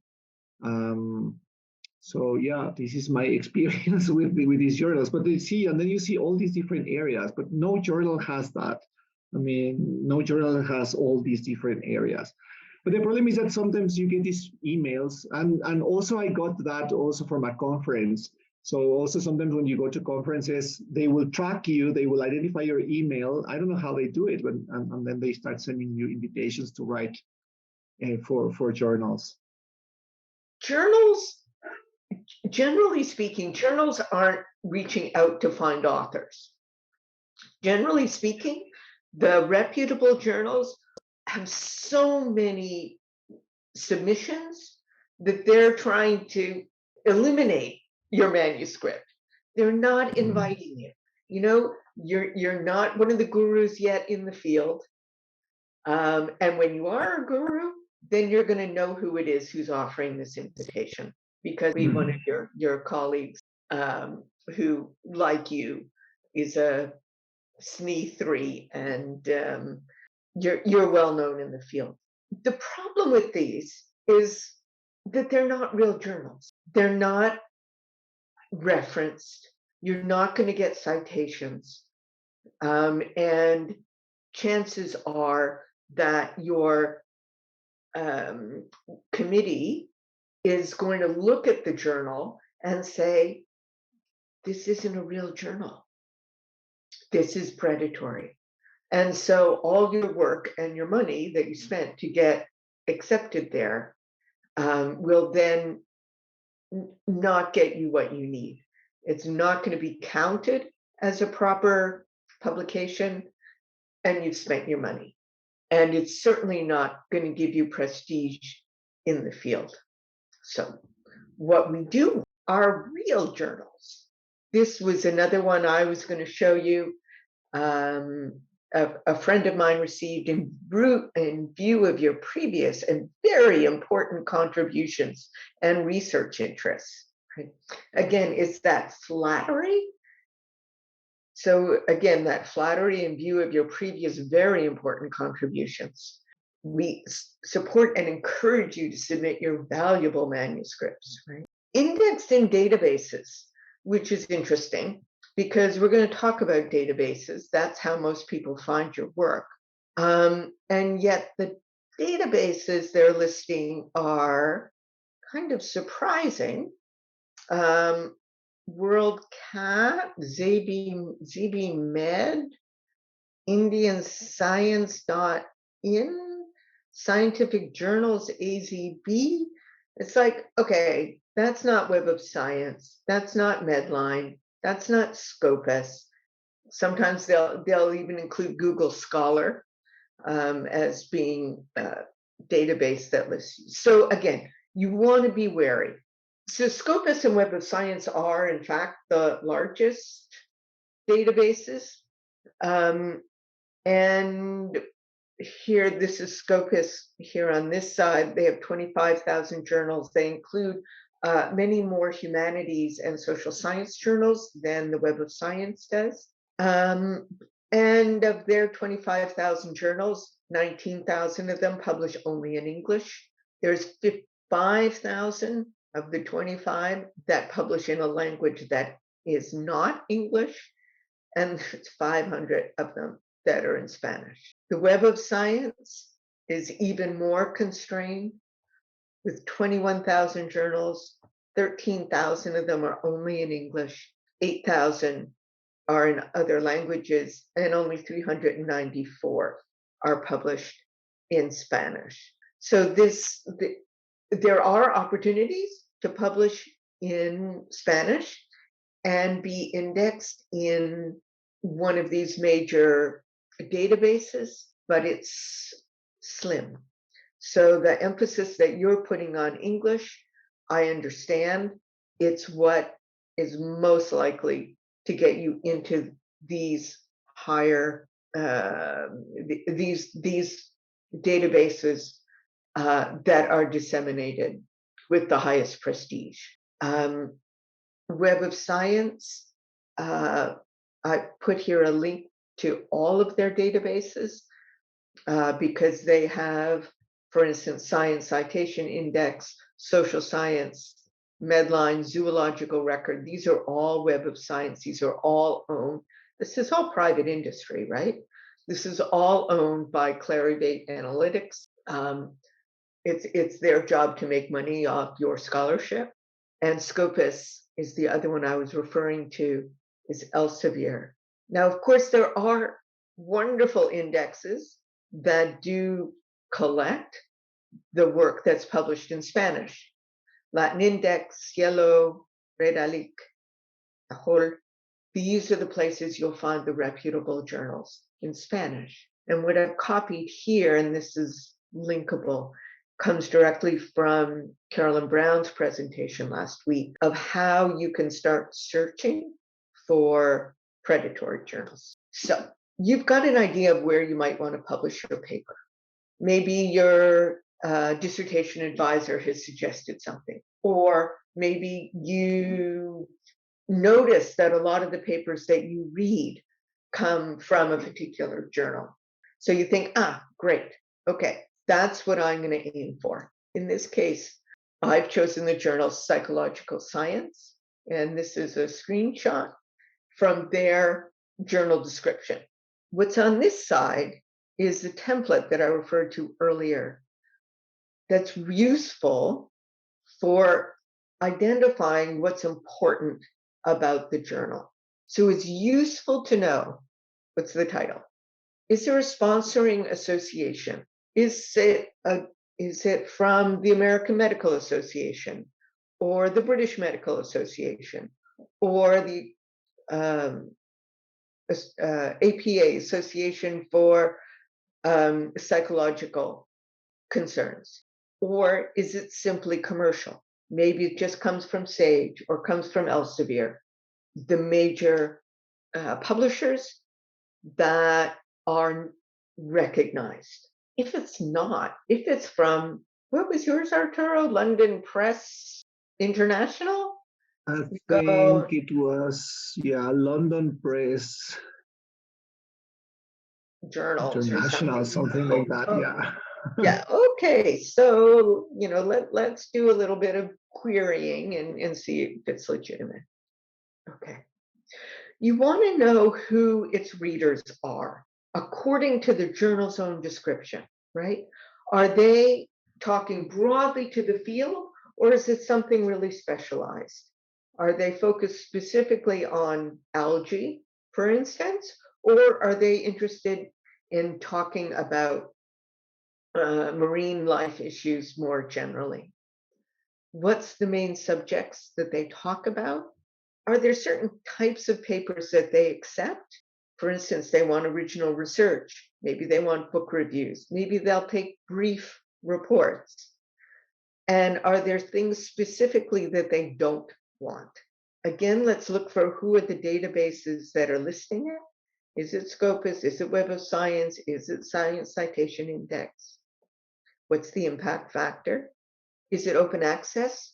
So yeah, this is my experience with these journals. But and then you see all these different areas, but no journal has that. I mean, no journal has all these different areas. But the problem is that sometimes you get these emails, and also I got that also from a conference. So also sometimes when you go to conferences, they will track you, they will identify your email. I don't know how they do it, but and then they start sending you invitations to write for journals. Journals, generally speaking, journals aren't reaching out to find authors. Generally speaking, the reputable journals have so many submissions that they're trying to eliminate your manuscript. They're not inviting you. You know, you're not one of the gurus yet in the field. And when you are a guru, then you're going to know who it is who's offering this invitation, because one of your colleagues who, like you, is a SME 3, and you're well known in the field. The problem with these is that they're not real journals. They're not referenced. You're not going to get citations. And chances are that your committee is going to look at the journal and say, this isn't a real journal. This is predatory. And so all your work and your money that you spent to get accepted there will then not get you what you need. It's not going to be counted as a proper publication, and you've spent your money. And it's certainly not going to give you prestige in the field. So what we do are real journals. This was another one I was going to show you. A friend of mine received in view of your previous and very important contributions and research interests. Right? Again, it's that flattery. So again, that flattery in view of your previous very important contributions. We support and encourage you to submit your valuable manuscripts. Right? Indexed in databases, which is interesting, because we're going to talk about databases. That's how most people find your work. And yet the databases they're listing are kind of surprising. WorldCat, ZBMed, Indian Science.in, Scientific Journals AZB. It's like, okay, that's not Web of Science. That's not Medline. That's not Scopus. Sometimes they'll even include Google Scholar as being a database that lists you. So again, you want to be wary. So Scopus and Web of Science are, in fact, the largest databases. And here, this is Scopus here on this side. They have 25,000 journals. They include many more humanities and social science journals than the Web of Science does. And of their 25,000 journals, 19,000 of them publish only in English. There's 5,000 of the 25 that publish in a language that is not English, and there's 500 of them that are in Spanish. The Web of Science is even more constrained, with 21,000 journals. 13,000 of them are only in English, 8,000 are in other languages, and only 394 are published in Spanish. So there are opportunities to publish in Spanish and be indexed in one of these major databases, but it's slim. So the emphasis that you're putting on English, I understand. It's what is most likely to get you into these higher, these databases that are disseminated with the highest prestige. Web of Science, I put here a link to all of their databases because they have, for instance, Science Citation Index, Social Science, Medline, Zoological Record. These are all Web of Science. These are all owned. This is all private industry, right? This is all owned by Clarivate Analytics. it's their job to make money off your scholarship. And Scopus is the other one I was referring to, is Elsevier. Now, of course, there are wonderful indexes that do collect the work that's published in Spanish. Latin Index, Cielo, Redalic, Ajol. These are the places you'll find the reputable journals in Spanish. And what I've copied here, and this is linkable, comes directly from Carolyn Brown's presentation last week of how you can start searching for predatory journals. So you've got an idea of where you might want to publish your paper. Maybe your dissertation advisor has suggested something, or maybe you notice that a lot of the papers that you read come from a particular journal. So you think, great, okay, that's what I'm going to aim for. In this case, I've chosen the journal Psychological Science, and this is a screenshot from their journal description. What's on this side is the template that I referred to earlier that's useful for identifying what's important about the journal. So it's useful to know, what's the title? Is there a sponsoring association? Is it from the American Medical Association or the British Medical Association or the APA, Association for Psychological Concerns? Or is it simply commercial? Maybe it just comes from Sage or comes from Elsevier, the major publishers that are recognized. If it's not, if it's from, what was yours, Arturo? London Press International? I think it was, London Press Journals International, or something like that, Yeah, okay. So, let's do a little bit of querying and see if it's legitimate. Okay. You want to know who its readers are according to the journal's own description, right? Are they talking broadly to the field, or is it something really specialized? Are they focused specifically on algae, for instance, or are they interested in talking about marine life issues more generally? What's the main subjects that they talk about? Are there certain types of papers that they accept? For instance, they want original research. Maybe they want book reviews. Maybe they'll take brief reports. And are there things specifically that they don't want? Again, let's look for who are the databases that are listing it. Is it Scopus? Is it Web of Science? Is it Science Citation Index? What's the impact factor? Is it open access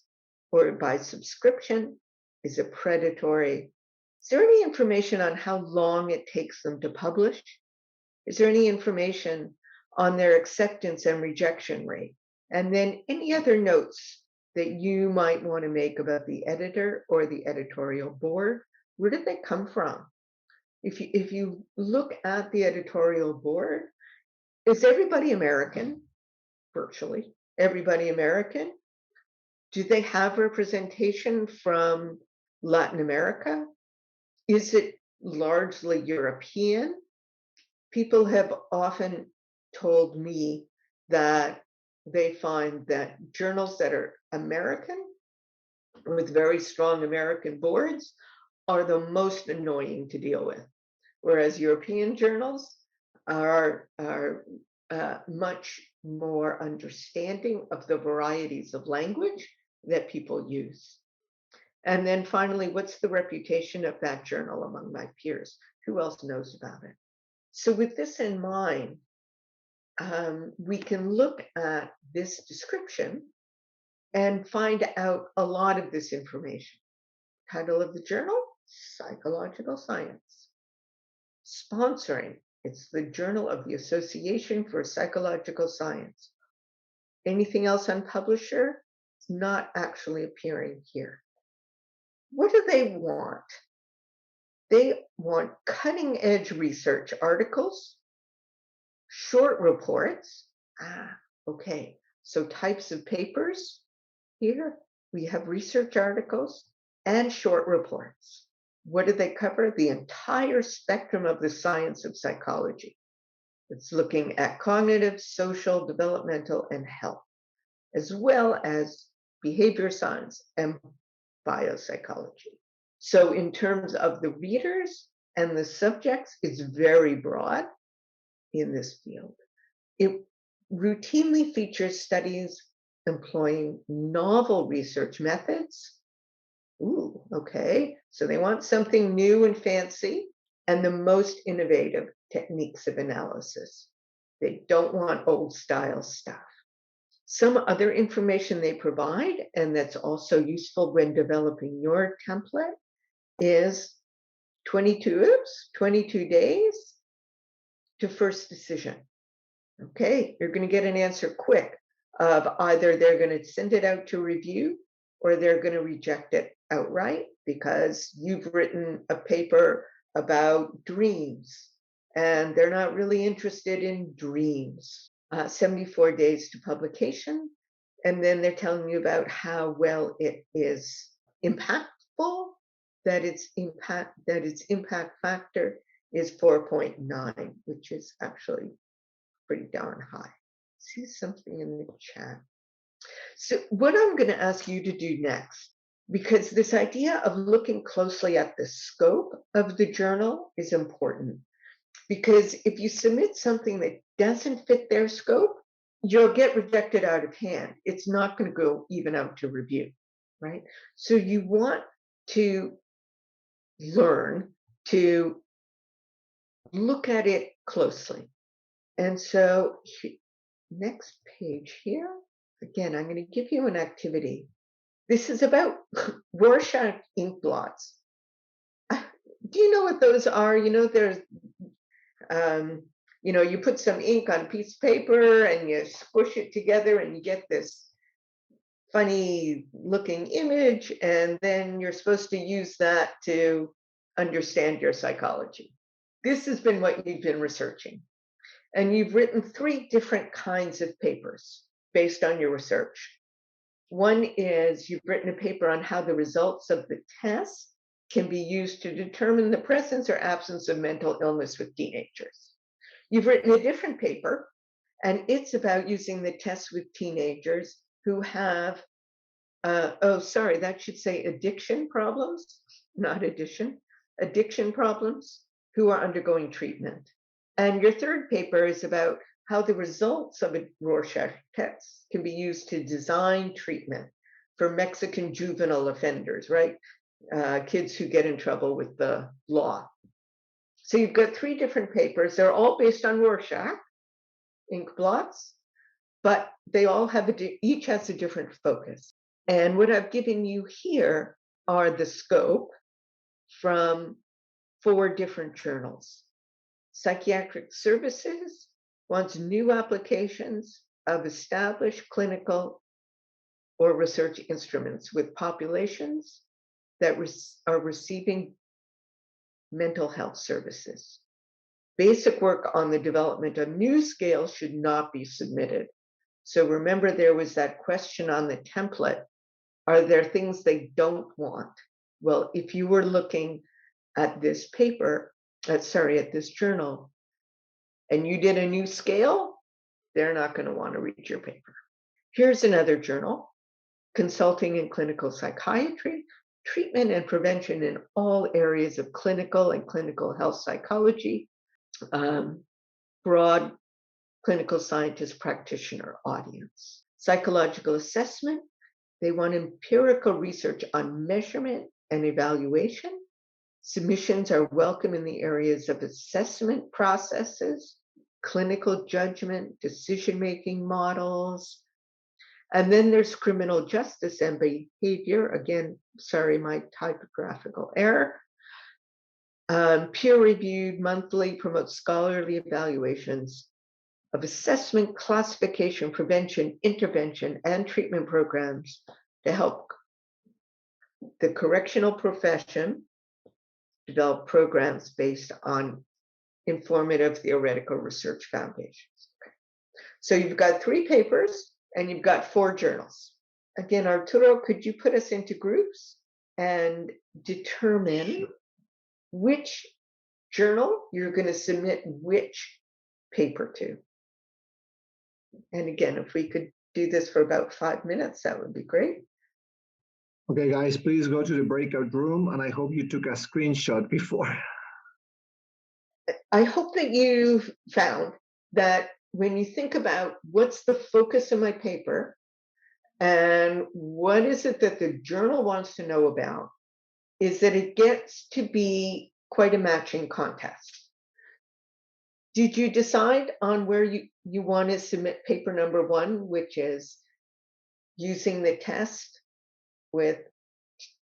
or by subscription? Is it predatory? Is there any information on how long it takes them to publish? Is there any information on their acceptance and rejection rate? And then any other notes that you might want to make about the editor or the editorial board? Where did they come from? If you look at the editorial board, is everybody American? Virtually everybody American? Do they have representation from Latin America? Is it largely European? People have often told me that they find that journals that are American with very strong American boards are the most annoying to deal with, whereas European journals are much more understanding of the varieties of language that people use. And then finally, what's the reputation of that journal among my peers? Who else knows about it? So with this in mind, we can look at this description and find out a lot of this information. Title of the journal, Psychological Science. Sponsoring, it's the Journal of the Association for Psychological Science. Anything else on publisher? It's not actually appearing here. What do they want? They want cutting edge research articles, short reports. Okay. So types of papers here, we have research articles and short reports. What do they cover? The entire spectrum of the science of psychology. It's looking at cognitive, social, developmental, and health, as well as behavior science and biopsychology. So in terms of the readers and the subjects, it's very broad in this field. It routinely features studies employing novel research methods. Ooh, okay. So they want something new and fancy and the most innovative techniques of analysis. They don't want old style stuff. Some other information they provide, and that's also useful when developing your template, is 22 days to first decision. Okay, you're going to get an answer quick of either they're going to send it out to review or they're going to reject it outright because you've written a paper about dreams and they're not really interested in dreams. 74 days to publication, and then they're telling you about how well it is impactful, that its impact factor is 4.9, which is actually pretty darn high. See something in the chat. So what I'm going to ask you to do next, because this idea of looking closely at the scope of the journal is important, because if you submit something that doesn't fit their scope, you'll get rejected out of hand. It's not going to go even out to review, right? So you want to learn to look at it closely. And so next page here, again, I'm going to give you an activity. This is about Rorschach ink blots. Do you know what those are? You know, there's, you put some ink on a piece of paper and you squish it together and you get this funny looking image, and then you're supposed to use that to understand your psychology. This has been what you've been researching. And you've written 3 different kinds of papers based on your research. One is you've written a paper on how the results of the test can be used to determine the presence or absence of mental illness with teenagers. You've written a different paper, and it's about using the test with teenagers who have, that should say addiction problems, not addition, addiction problems, who are undergoing treatment. And your third paper is about how the results of a Rorschach test can be used to design treatment for Mexican juvenile offenders, right? Kids who get in trouble with the law. So you've got 3 different papers. They're all based on Rorschach ink blots, but they all have each has a different focus. And what I've given you here are the scope from 4 different journals. Psychiatric Services wants new applications of established clinical or research instruments with populations that are receiving mental health services. Basic work on the development of new scales should not be submitted. So remember, there was that question on the template. Are there things they don't want? Well, if you were looking at this paper, at this journal, and you did a new scale, they're not going to want to read your paper. Here's another journal, Consulting in Clinical Psychiatry, Treatment and Prevention in All Areas of Clinical and Clinical Health Psychology, broad clinical scientist practitioner audience. Psychological assessment, they want empirical research on measurement and evaluation. Submissions are welcome in the areas of assessment processes, clinical judgment, decision-making models. And then there's criminal justice and behavior. Again, sorry, my typographical error. Peer-reviewed monthly promotes scholarly evaluations of assessment, classification, prevention, intervention, and treatment programs to help the correctional profession develop programs based on informative theoretical research foundations. Okay. So you've got 3 papers and you've got 4 journals. Again, Arturo, could you put us into groups and determine which journal you're going to submit which paper to? And again, if we could do this for about 5 minutes, that would be great. Okay, guys, please go to the breakout room, and I hope you took a screenshot before. I hope that you've found that when you think about what's the focus of my paper and what is it that the journal wants to know about, is that it gets to be quite a matching contest. Did you decide on where you want to submit paper number 1, which is using the test with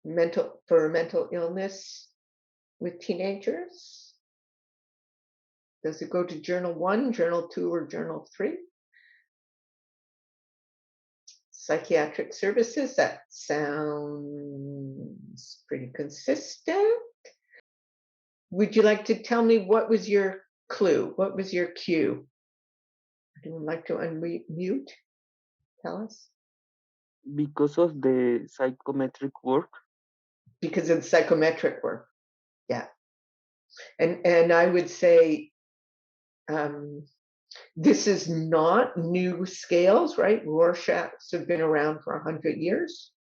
mental illness with teenagers? Does it go to journal 1, journal 2, or journal 3? Psychiatric services, that sounds pretty consistent. Would you like to tell me what was your clue? What was your cue? Would you like to unmute? Tell us. Because of the psychometric work. Because of the psychometric work, yeah. And I would say this is not new scales, right? Rorschachs have been around for 100 years.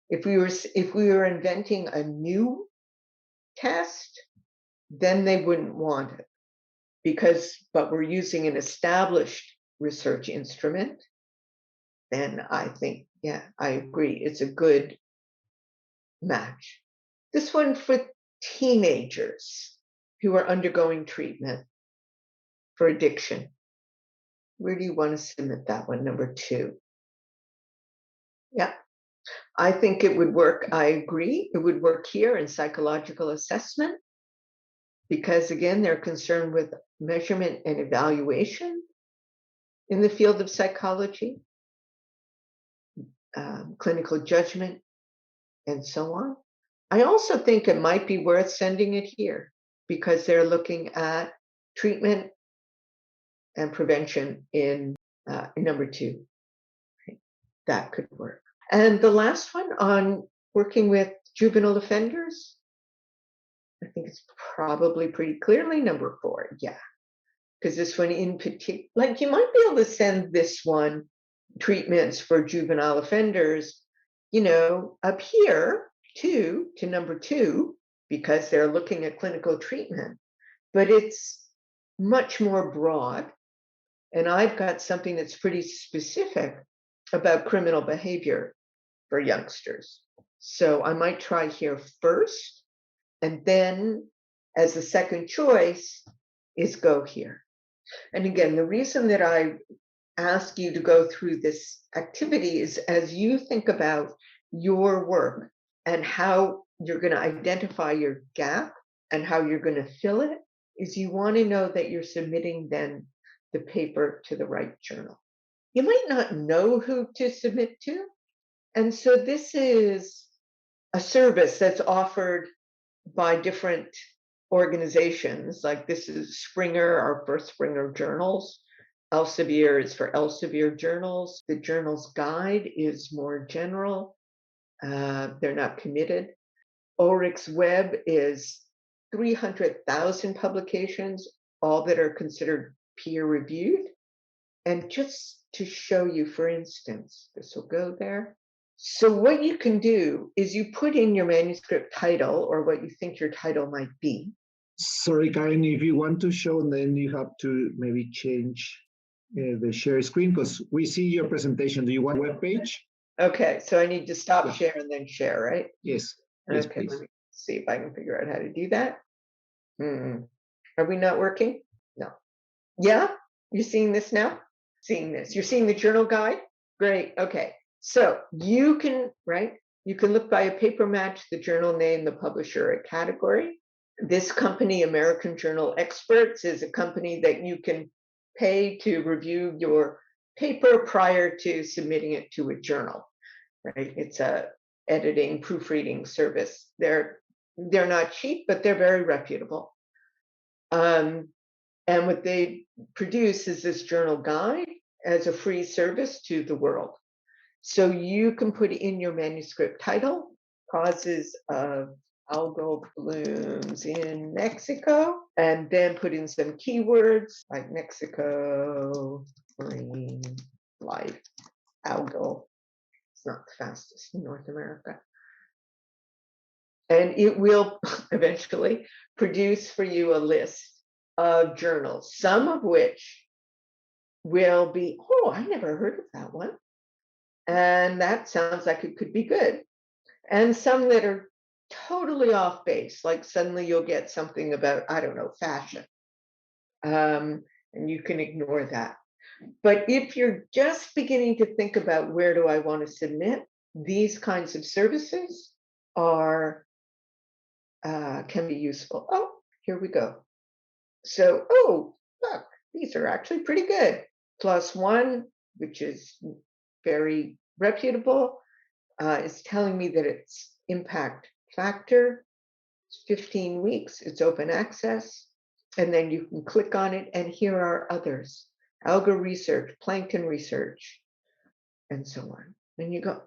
If we were inventing a new test, then they wouldn't want it, but we're using an established research instrument. Then I think, yeah, I agree, it's a good match. This one for teenagers who are undergoing treatment for addiction. Where do you want to submit that one, number 2? Yeah, I think it would work. I agree. It would work here in psychological assessment because, again, they're concerned with measurement and evaluation in the field of psychology, clinical judgment, and so on. I also think it might be worth sending it here because they're looking at treatment and prevention in number 2. Right? That could work. And the last one on working with juvenile offenders, I think it's probably pretty clearly number 4. Yeah, because this one in particular, like you might be able to send this one, treatments for juvenile offenders, up here to number 2, because they're looking at clinical treatment, but it's much more broad. And I've got something that's pretty specific about criminal behavior for youngsters. So I might try here first, and then as a second choice is go here. And again, the reason that I ask you to go through this activity is as you think about your work and how you're going to identify your gap and how you're going to fill it, is you want to know that you're submitting then the paper to the right journal. You might not know who to submit to. And so this is a service that's offered by different organizations. Like this is Springer, our first Springer journals. Elsevier is for Elsevier journals. The journal's guide is more general. They're not committed. Ulrich's Web is 300,000 publications, all that are considered peer-reviewed. And just to show you, for instance, this will go there. So what you can do is you put in your manuscript title or what you think your title might be. Sorry, Karen, if you want to show, then you have to maybe change the share screen because we see your presentation. Do you want a web page? Okay, so I need to stop share and then share, right? Yes. Yes, okay, please. let me see if I can figure out how to do that. Are we not working? No. Yeah, you're seeing this now? Seeing this. You're seeing the journal guide? Great. Okay. So you can, right? You can look by a paper match, the journal name, the publisher, a category. This company, American Journal Experts, is a company that you can pay to review your paper prior to submitting it to a journal, right? It's a editing, proofreading service. They're not cheap, but they're very reputable. And what they produce is this journal guide, as a free service to the world. So you can put in your manuscript title, causes of algal blooms in Mexico, and then put in some keywords like Mexico, marine life, algal. It's not the fastest in North America. And it will eventually produce for you a list of journals, some of which will be, oh, I never heard of that one. And that sounds like it could be good. And some that are totally off base, like suddenly you'll get something about, I don't know, fashion. And you can ignore that. But if you're just beginning to think about where do I want to submit, these kinds of services are can be useful. Oh, here we go. So, oh, look, these are actually pretty good. Plus one, which is very reputable, is telling me that its impact factor is 15 weeks. It's open access. And then you can click on it, and here are others: algal research, plankton research, and so on. And you go,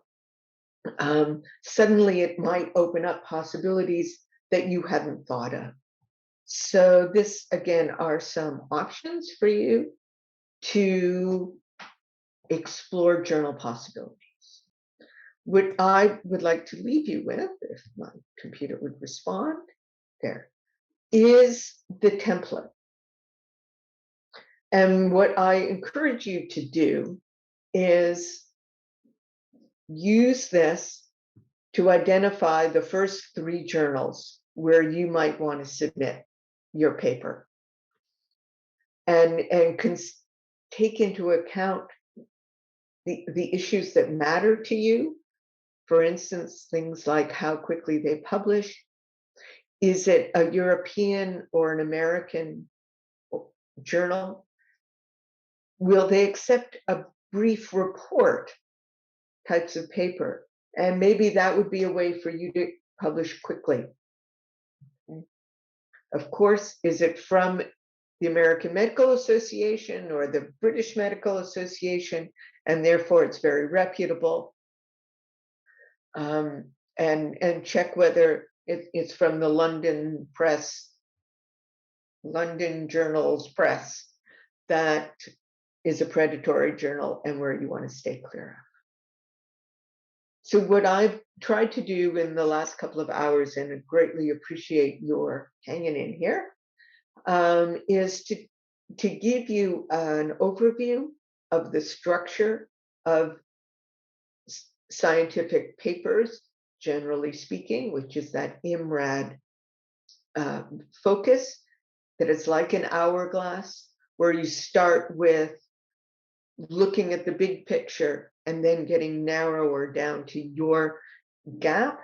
suddenly it might open up possibilities that you hadn't thought of. So this, again, are some options for you to explore journal possibilities. What I would like to leave you with, if my computer would respond, there, is the template. And what I encourage you to do is use this to identify the first 3 journals where you might want to submit your paper, and take into account the issues that matter to you. For instance, things like how quickly they publish. Is it a European or an American journal? Will they accept a brief report types of paper? And maybe that would be a way for you to publish quickly. Of course, is it from the American Medical Association or the British Medical Association, and therefore it's very reputable? And check whether it's from the London Journals Press, that is a predatory journal and where you want to stay clear of. So what I've tried to do in the last couple of hours, and I greatly appreciate your hanging in here, is to give you an overview of the structure of scientific papers, generally speaking, which is that IMRAD focus, that it's like an hourglass, where you start with looking at the big picture and then getting narrower down to your gap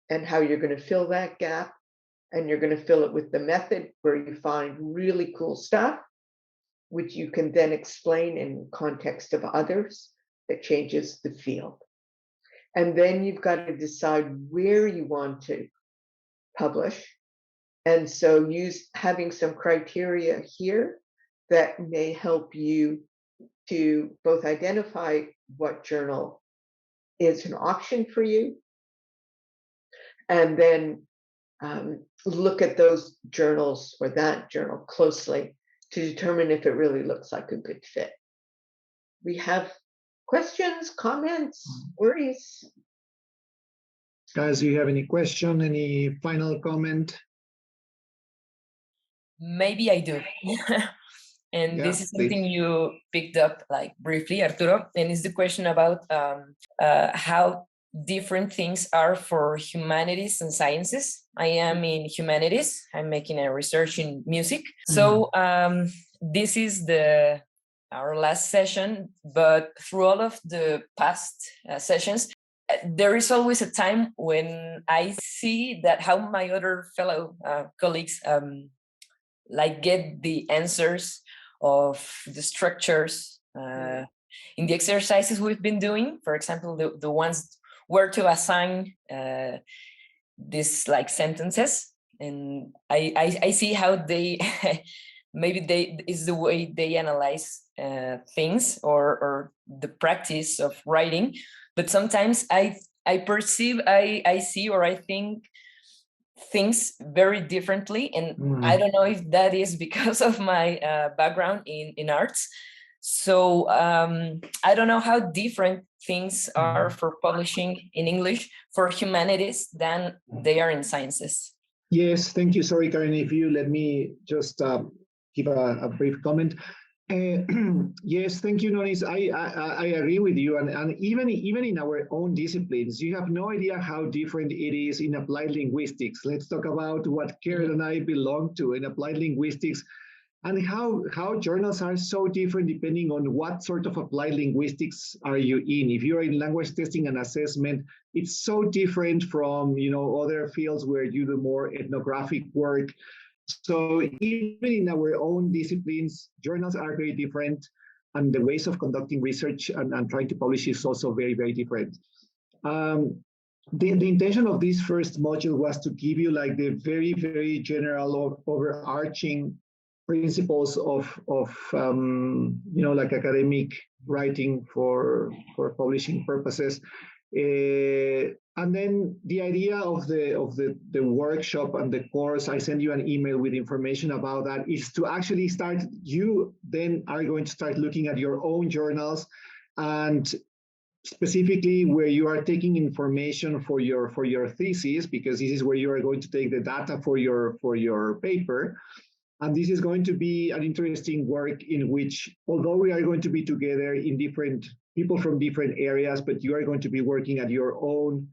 and how you're going to fill that gap. And you're going to fill it with the method where you find really cool stuff, which you can then explain in context of others, that changes the field. And then you've got to decide where you want to publish. And so having some criteria here that may help you to both identify what journal is an option for you, and then look at those journals or that journal closely to determine if it really looks like a good fit. We have questions, comments, worries? Guys, do you have any question, any final comment? Maybe I do. And Yeah, this is something please. you picked up like briefly, Arturo, and it's the question about how different things are for humanities and sciences. I am in humanities. I'm making a research in music. So this is our last session, but through all of the past sessions, there is always a time when I see that how my other fellow colleagues like get the answers of the structures in the exercises we've been doing. For example, the ones where to assign these like sentences, and I see how they maybe is the way they analyze things or the practice of writing, but sometimes I perceive, I see, or I think things very differently, and I don't know if that is because of my background in arts. So I don't know how different things are for publishing in English for humanities than they are in sciences. Yes, thank you. Sorry, Karen, if you let me just give a brief comment. Yes, thank you, Nonis. I agree with you. And even in our own disciplines, you have no idea how different it is in applied linguistics. Let's talk about what Karen and I belong to in applied linguistics, and how journals are so different depending on what sort of applied linguistics are you in. If you're in language testing and assessment, it's so different from other fields where you do more ethnographic work. So even in our own disciplines, journals are very different, and the ways of conducting research and trying to publish is also very, very different. The intention of this first module was to give you like the very, very general or overarching principles of like academic writing for publishing purposes. And then the idea of the workshop and the course, I send you an email with information about that, is to actually start, you then are going to start looking at your own journals, and specifically where you are taking information for your thesis, because this is where you are going to take the data for your paper. And this is going to be an interesting work in which, although we are going to be together in different people from different areas, but you are going to be working at your own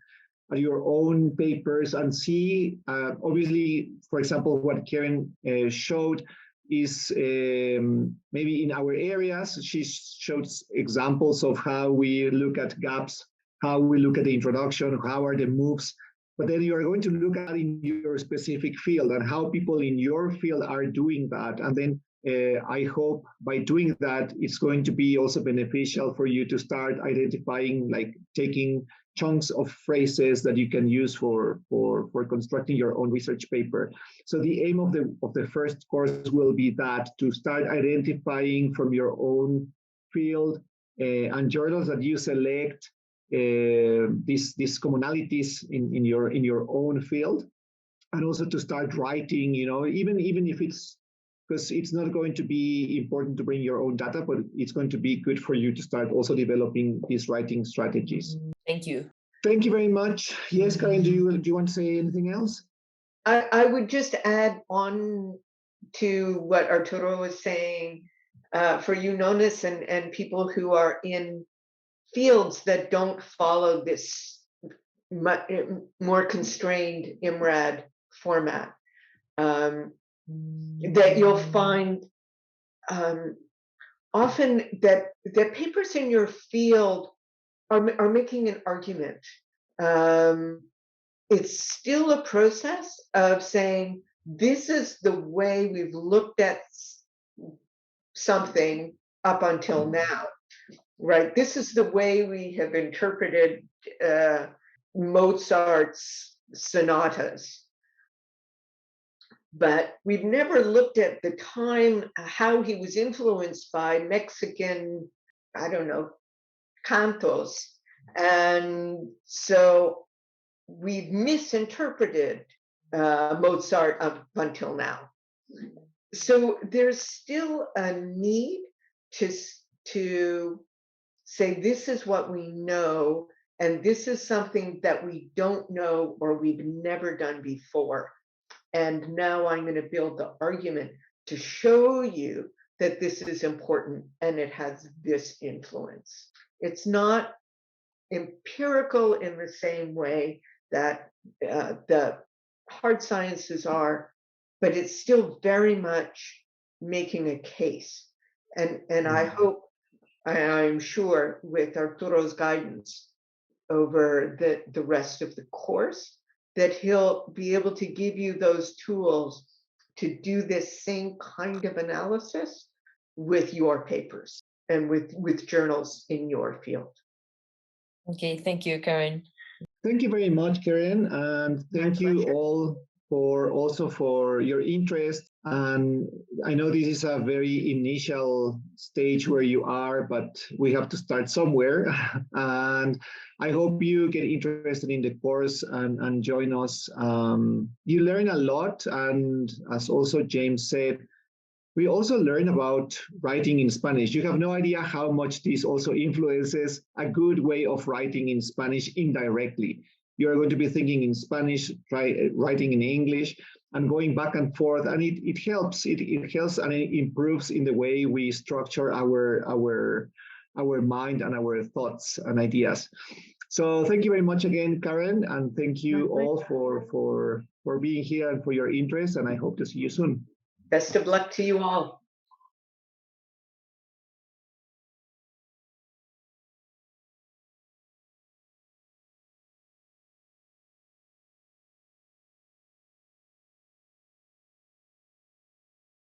papers and see, obviously, for example, what Karen showed is maybe in our areas, she showed examples of how we look at gaps, how we look at the introduction, how are the moves. But then you are going to look at in your specific field and how people in your field are doing that. And then I hope by doing that, it's going to be also beneficial for you to start identifying, like taking chunks of phrases that you can use for constructing your own research paper. So the aim of the first course will be that, to start identifying from your own field and journals that you select these commonalities in your own field, and also to start writing, even if it's, because it's not going to be important to bring your own data, but it's going to be good for you to start also developing these writing strategies. Thank you. Thank you very much. Yes, Karen, do you want to say anything else? I would just add on to what Arturo was saying, for you, Nonis, and people who are in fields that don't follow this more constrained IMRAD format, that you'll find often that papers in your field are making an argument. It's still a process of saying, this is the way we've looked at something up until now, right? This is the way we have interpreted Mozart's sonatas. But we've never looked at the time, how he was influenced by Mexican, I don't know, cantos. And so we've misinterpreted Mozart up until now. So there's still a need to say, this is what we know, and this is something that we don't know or we've never done before. And now I'm going to build the argument to show you that this is important and it has this influence. It's not empirical in the same way that the hard sciences are, but it's still very much making a case. And I hope, I'm sure, with Arturo's guidance over the rest of the course, that he'll be able to give you those tools to do this same kind of analysis with your papers and with journals in your field. Okay, thank you, Karen. Thank you very much, Karen, and thank you all also for your interest. And I know this is a very initial stage where you are, but we have to start somewhere. And I hope you get interested in the course and join us. You learn a lot. And as also James said, we also learn about writing in Spanish. You have no idea how much this also influences a good way of writing in Spanish indirectly. You're going to be thinking in Spanish, writing in English, and going back and forth. And it helps. It helps and it improves in the way we structure our mind and our thoughts and ideas. So thank you very much again, Karen, and thank you all for being here and for your interest. And I hope to see you soon. Best of luck to you all.